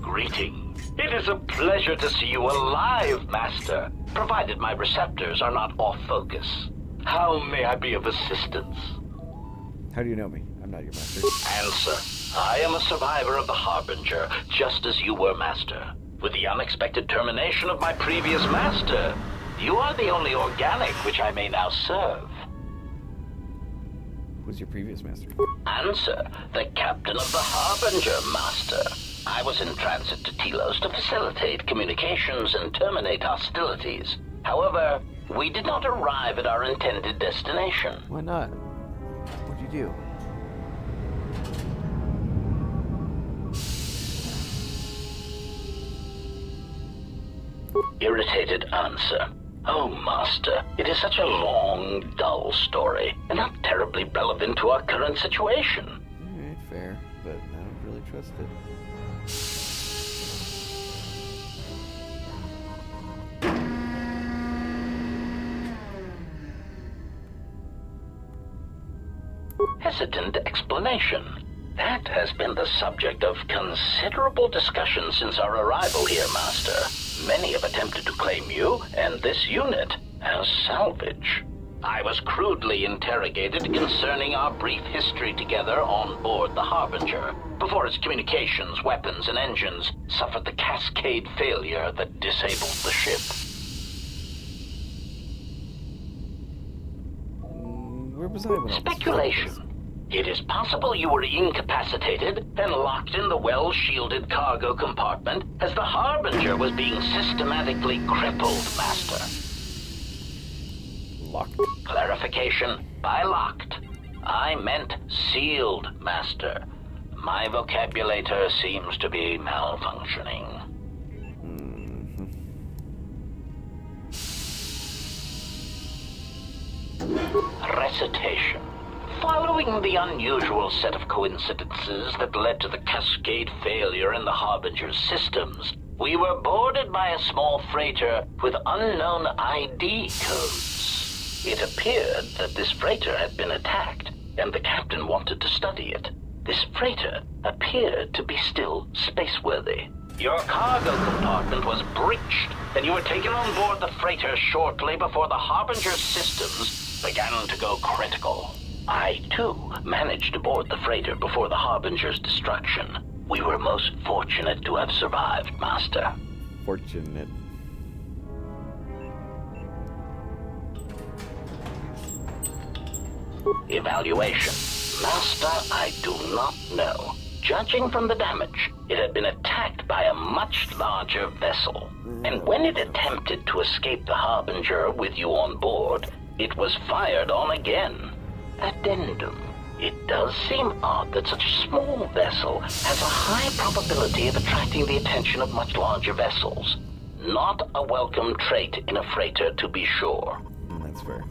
Greetings. It is a pleasure to see you alive, Master, provided my receptors are not off focus. How may I be of assistance? How do you know me? I'm not your master. Answer. I am a survivor of the Harbinger, just as you were, Master. With the unexpected termination of my previous master, you are the only organic which I may now serve. Who's your previous master? Answer. The captain of the Harbinger, Master. I was in transit to Telos to facilitate communications and terminate hostilities. However, we did not arrive at our intended destination. Why not? What'd you do? Irritated answer. Oh, Master, it is such a long, dull story, and not terribly relevant to our current situation. Alright, fair, but I don't really trust it. Hesitant explanation. That has been the subject of considerable discussion since our arrival here, Master. Many have attempted to claim you and this unit as salvage. I was crudely interrogated concerning our brief history together on board the Harbinger, before its communications, weapons, and engines suffered the cascade failure that disabled the ship. Where was I when Speculation. It is possible you were incapacitated and locked in the well-shielded cargo compartment as the Harbinger was being systematically crippled, Master. Locked? Clarification. By locked, I meant sealed, Master. My vocabulator seems to be malfunctioning. Recitation. Following the unusual set of coincidences that led to the cascade failure in the Harbinger's systems, We were boarded by a small freighter with unknown ID codes. It appeared that this freighter had been attacked, and the captain wanted to study it. This freighter appeared to be still spaceworthy. Your cargo compartment was breached, and you were taken on board the freighter shortly before the Harbinger's systems began to go critical. I, too, managed to board the freighter before the Harbinger's destruction. We were most fortunate to have survived, Master. Fortunate. Evaluation. Master, I do not know. Judging from the damage, it had been attacked by a much larger vessel. And when it attempted to escape the Harbinger with you on board, it was fired on again. Addendum. It does seem odd that such a small vessel has a high probability of attracting the attention of much larger vessels. Not a welcome trait in a freighter, to be sure. That's fair.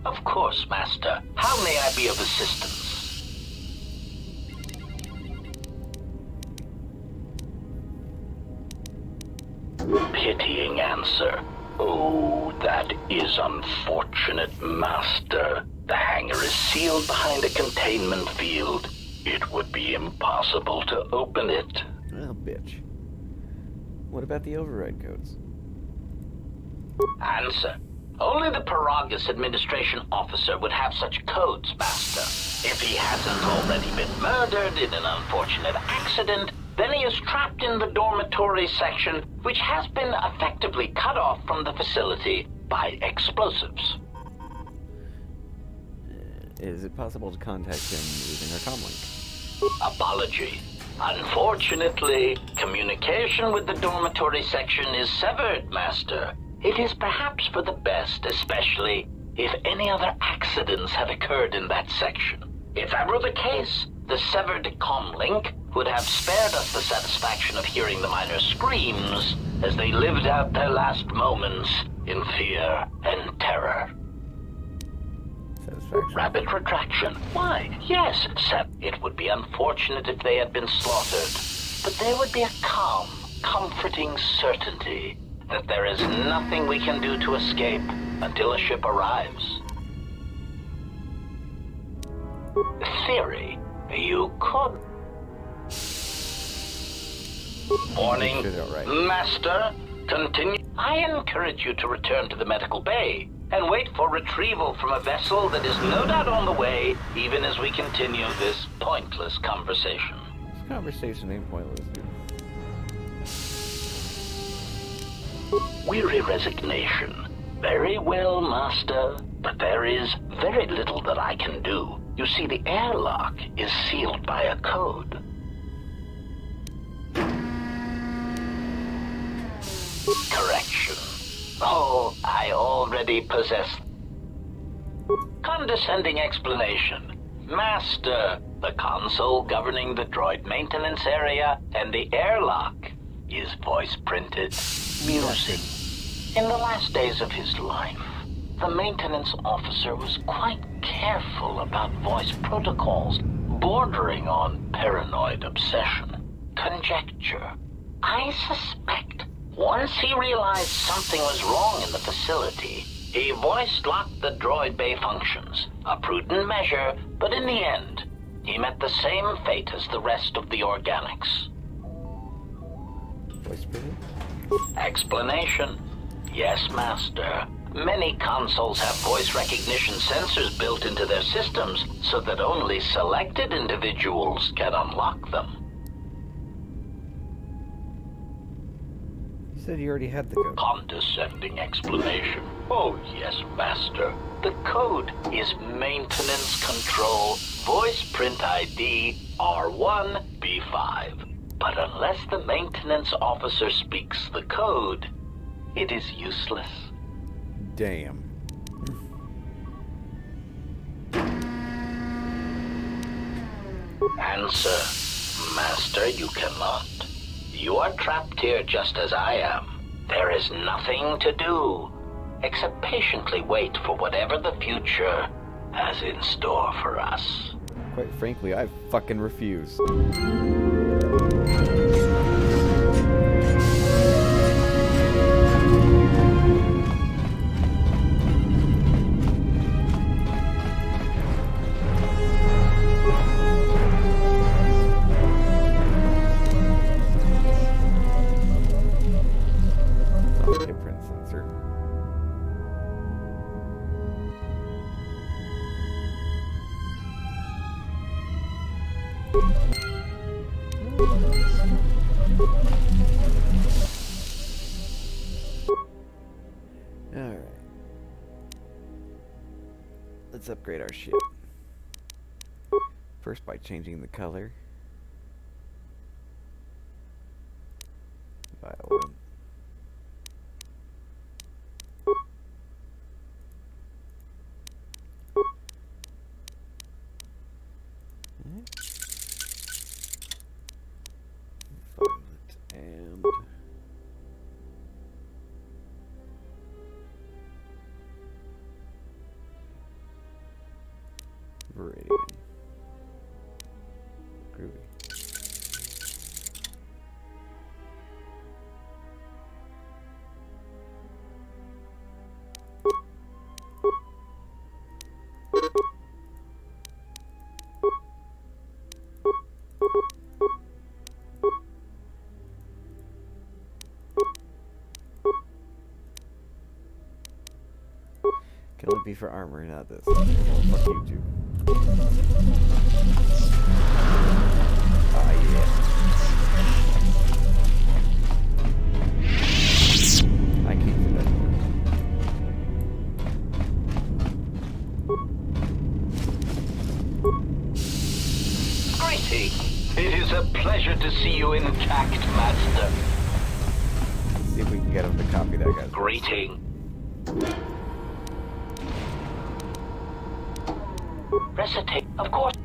Of course, Master. How may I be of assistance? Pitying answer. Oh, that is unfortunate, Master. The hangar is sealed behind a containment field. It would be impossible to open it. Oh, bitch. What about the override codes? Answer. Only the Paragus administration officer would have such codes, Master. If he hasn't already been murdered in an unfortunate accident, then he is trapped in the dormitory section, which has been effectively cut off from the facility by explosives. Is it possible to contact him using our comlink? Apology. Unfortunately, communication with the dormitory section is severed, Master. It is perhaps for the best, especially if any other accidents have occurred in that section. If that were the case, the severed comlink would have spared us the satisfaction of hearing the miners' screams as they lived out their last moments in fear and terror. Satisfaction. Rapid retraction. Why, yes, it would be unfortunate if they had been slaughtered, but there would be a calm, comforting certainty that there is nothing we can do to escape until a ship arrives. Theory. You could... Warning. Right. Master, continue. I encourage you to return to the medical bay and wait for retrieval from a vessel that is no doubt on the way, even as we continue this pointless conversation. This conversation ain't pointless, dude. Weary resignation. Very well, Master, but there is very little that I can do. You see, the airlock is sealed by a code. Correction. Oh, I already possess... Condescending explanation. Master, the console governing the droid maintenance area and the airlock is voice-printed music. In the last days of his life, the maintenance officer was quite careful about voice protocols, bordering on paranoid obsession. Conjecture. I suspect once he realized something was wrong in the facility, he voice-locked the droid bay functions. A prudent measure, but in the end, he met the same fate as the rest of the organics. Voice printed? Explanation. Yes, Master. Many consoles have voice recognition sensors built into their systems so that only selected individuals can unlock them. You said you already had the code. Condescending explanation. Oh, yes, Master. The code is Maintenance Control Voice Print ID R1B5. But unless the maintenance officer speaks the code, it is useless. Damn. Answer. Master, you cannot. You are trapped here just as I am. There is nothing to do, except patiently wait for whatever the future has in store for us. Quite frankly, I fucking refuse. Imprint sensor. Alright. Let's upgrade our ship. First by changing the color. Violet. Violet and Viridian. Groovy. Can only be for armor, not this. Oh, fuck you too. Ah, yeah. I can't do that. Greeting. It is a pleasure to see you intact, Master. Let's see if we can get him to copy that guy. Greeting. Recitate, of course.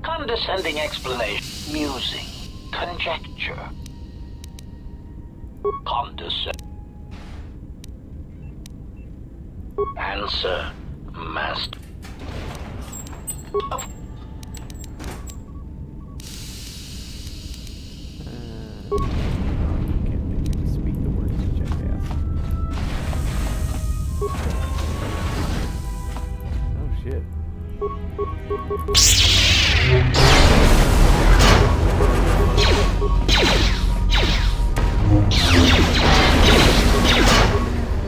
Condescending explanation. Musing. Conjecture. Condescend. Answer, Master. Of Can't make you to speak the words, jackass. Oh shit.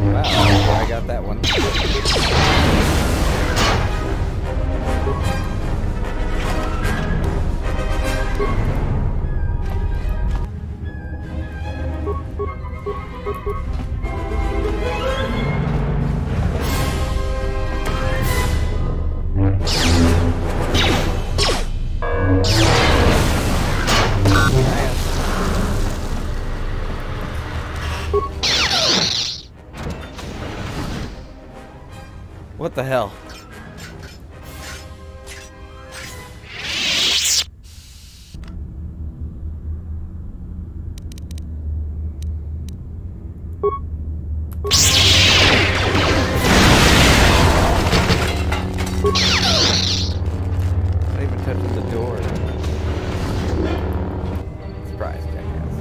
Wow, I got that one. What the hell? Not even touching the door. Surprise, jackass.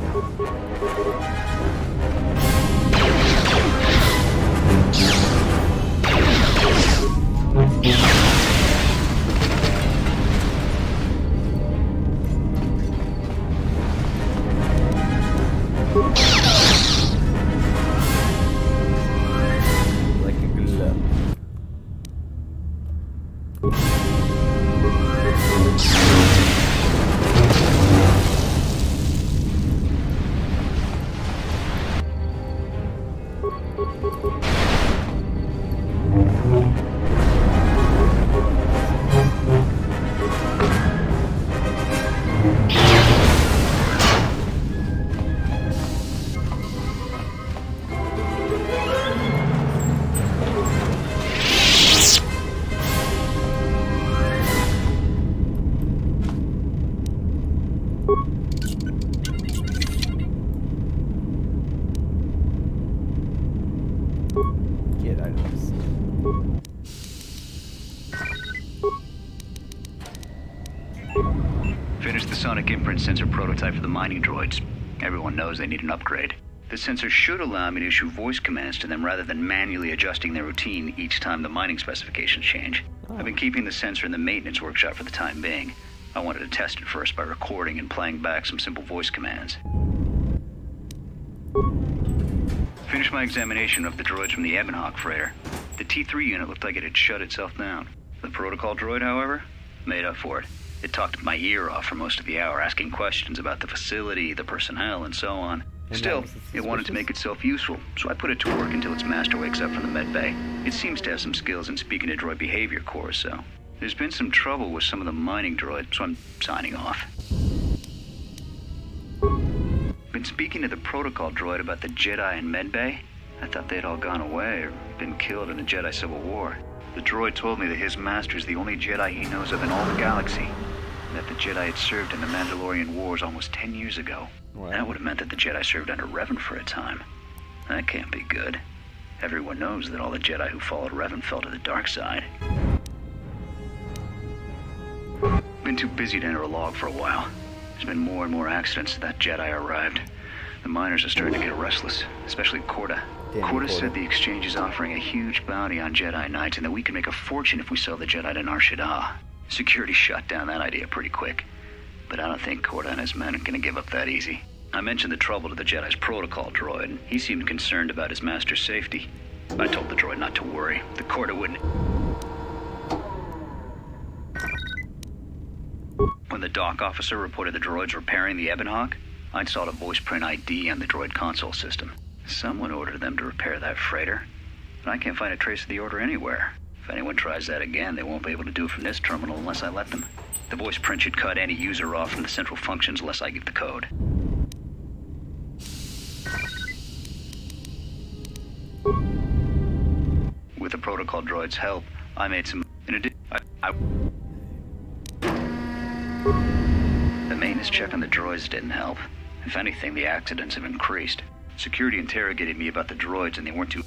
Like a glove. The sonic imprint sensor prototype for the mining droids. Everyone knows they need an upgrade. The sensor should allow me to issue voice commands to them rather than manually adjusting their routine each time the mining specifications change. I've been keeping the sensor in the maintenance workshop for the time being. I wanted to test it first by recording and playing back some simple voice commands. Finished my examination of the droids from the Ebonhawk freighter. The T3 unit looked like it had shut itself down. The protocol droid, however, made up for it. It talked my ear off for most of the hour, asking questions about the facility, the personnel, and so on. Still, it wanted to make itself useful, so I put it to work until its master wakes up from the med bay. It seems to have some skills in speaking to droid behavior cores, so there's been some trouble with some of the mining droids, so I'm signing off. Been speaking to the protocol droid about the Jedi and med bay. I thought they'd all gone away or been killed in the Jedi Civil War. The droid told me that his master's the only Jedi he knows of in all the galaxy, and that the Jedi had served in the Mandalorian Wars almost 10 years ago. Wow. That would have meant that the Jedi served under Revan for a time. That can't be good. Everyone knows that all the Jedi who followed Revan fell to the dark side. Been too busy to enter a log for a while. There's been more and more accidents since that Jedi arrived. The miners are starting to get restless, especially Korta. Korta said the exchange is offering a huge bounty on Jedi Knights and that we can make a fortune if we sell the Jedi to Nar Shaddaa. Security shot down that idea pretty quick. But I don't think Korta and his men are going to give up that easy. I mentioned the trouble to the Jedi's protocol droid, and he seemed concerned about his master's safety. I told the droid not to worry. The Korta wouldn't... When the dock officer reported the droids repairing the Ebonhawk, I installed a voice print ID on the droid console system. Someone ordered them to repair that freighter, but I can't find a trace of the order anywhere. If anyone tries that again, they won't be able to do it from this terminal unless I let them. The voice print should cut any user off from the central functions unless I give the code. With the protocol droid's help, I made some... In addition, the maintenance check on the droids didn't help. If anything, the accidents have increased. Security interrogated me about the droids and they weren't too...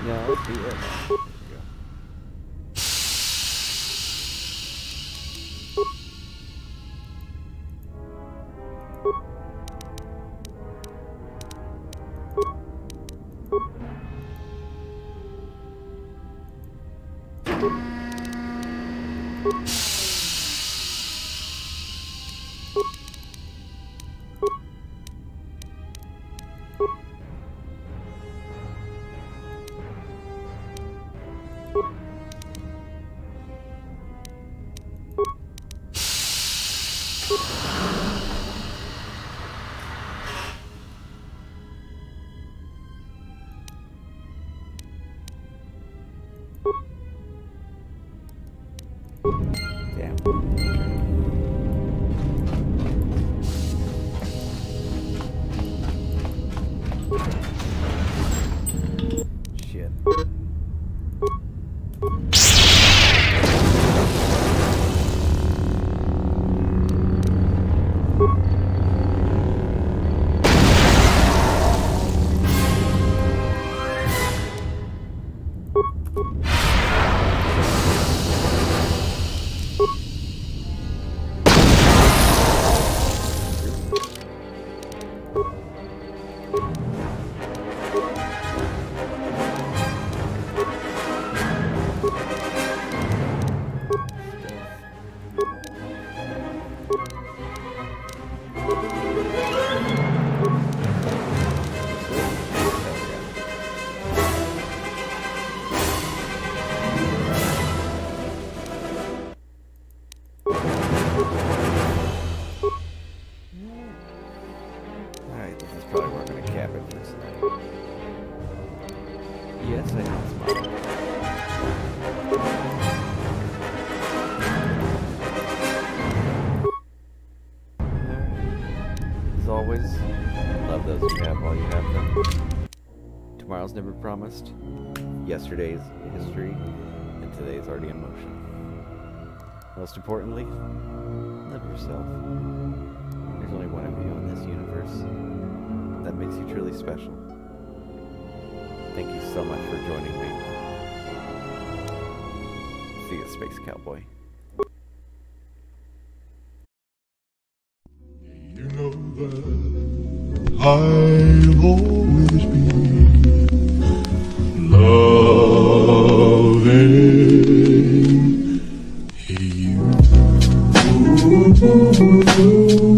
Yeah, let's do it. There we go. Damn. Shit. Alright, this is probably where I'm going to cap it for tonight. Yes, I know it's mine. tomorrow's never promised. Yesterday's history, and today's already in motion. Most importantly, love yourself. There's only one of you in this universe. That makes you truly special. Thank you so much for joining me. See you, Space Cowboy. You know that I'll always be loving you.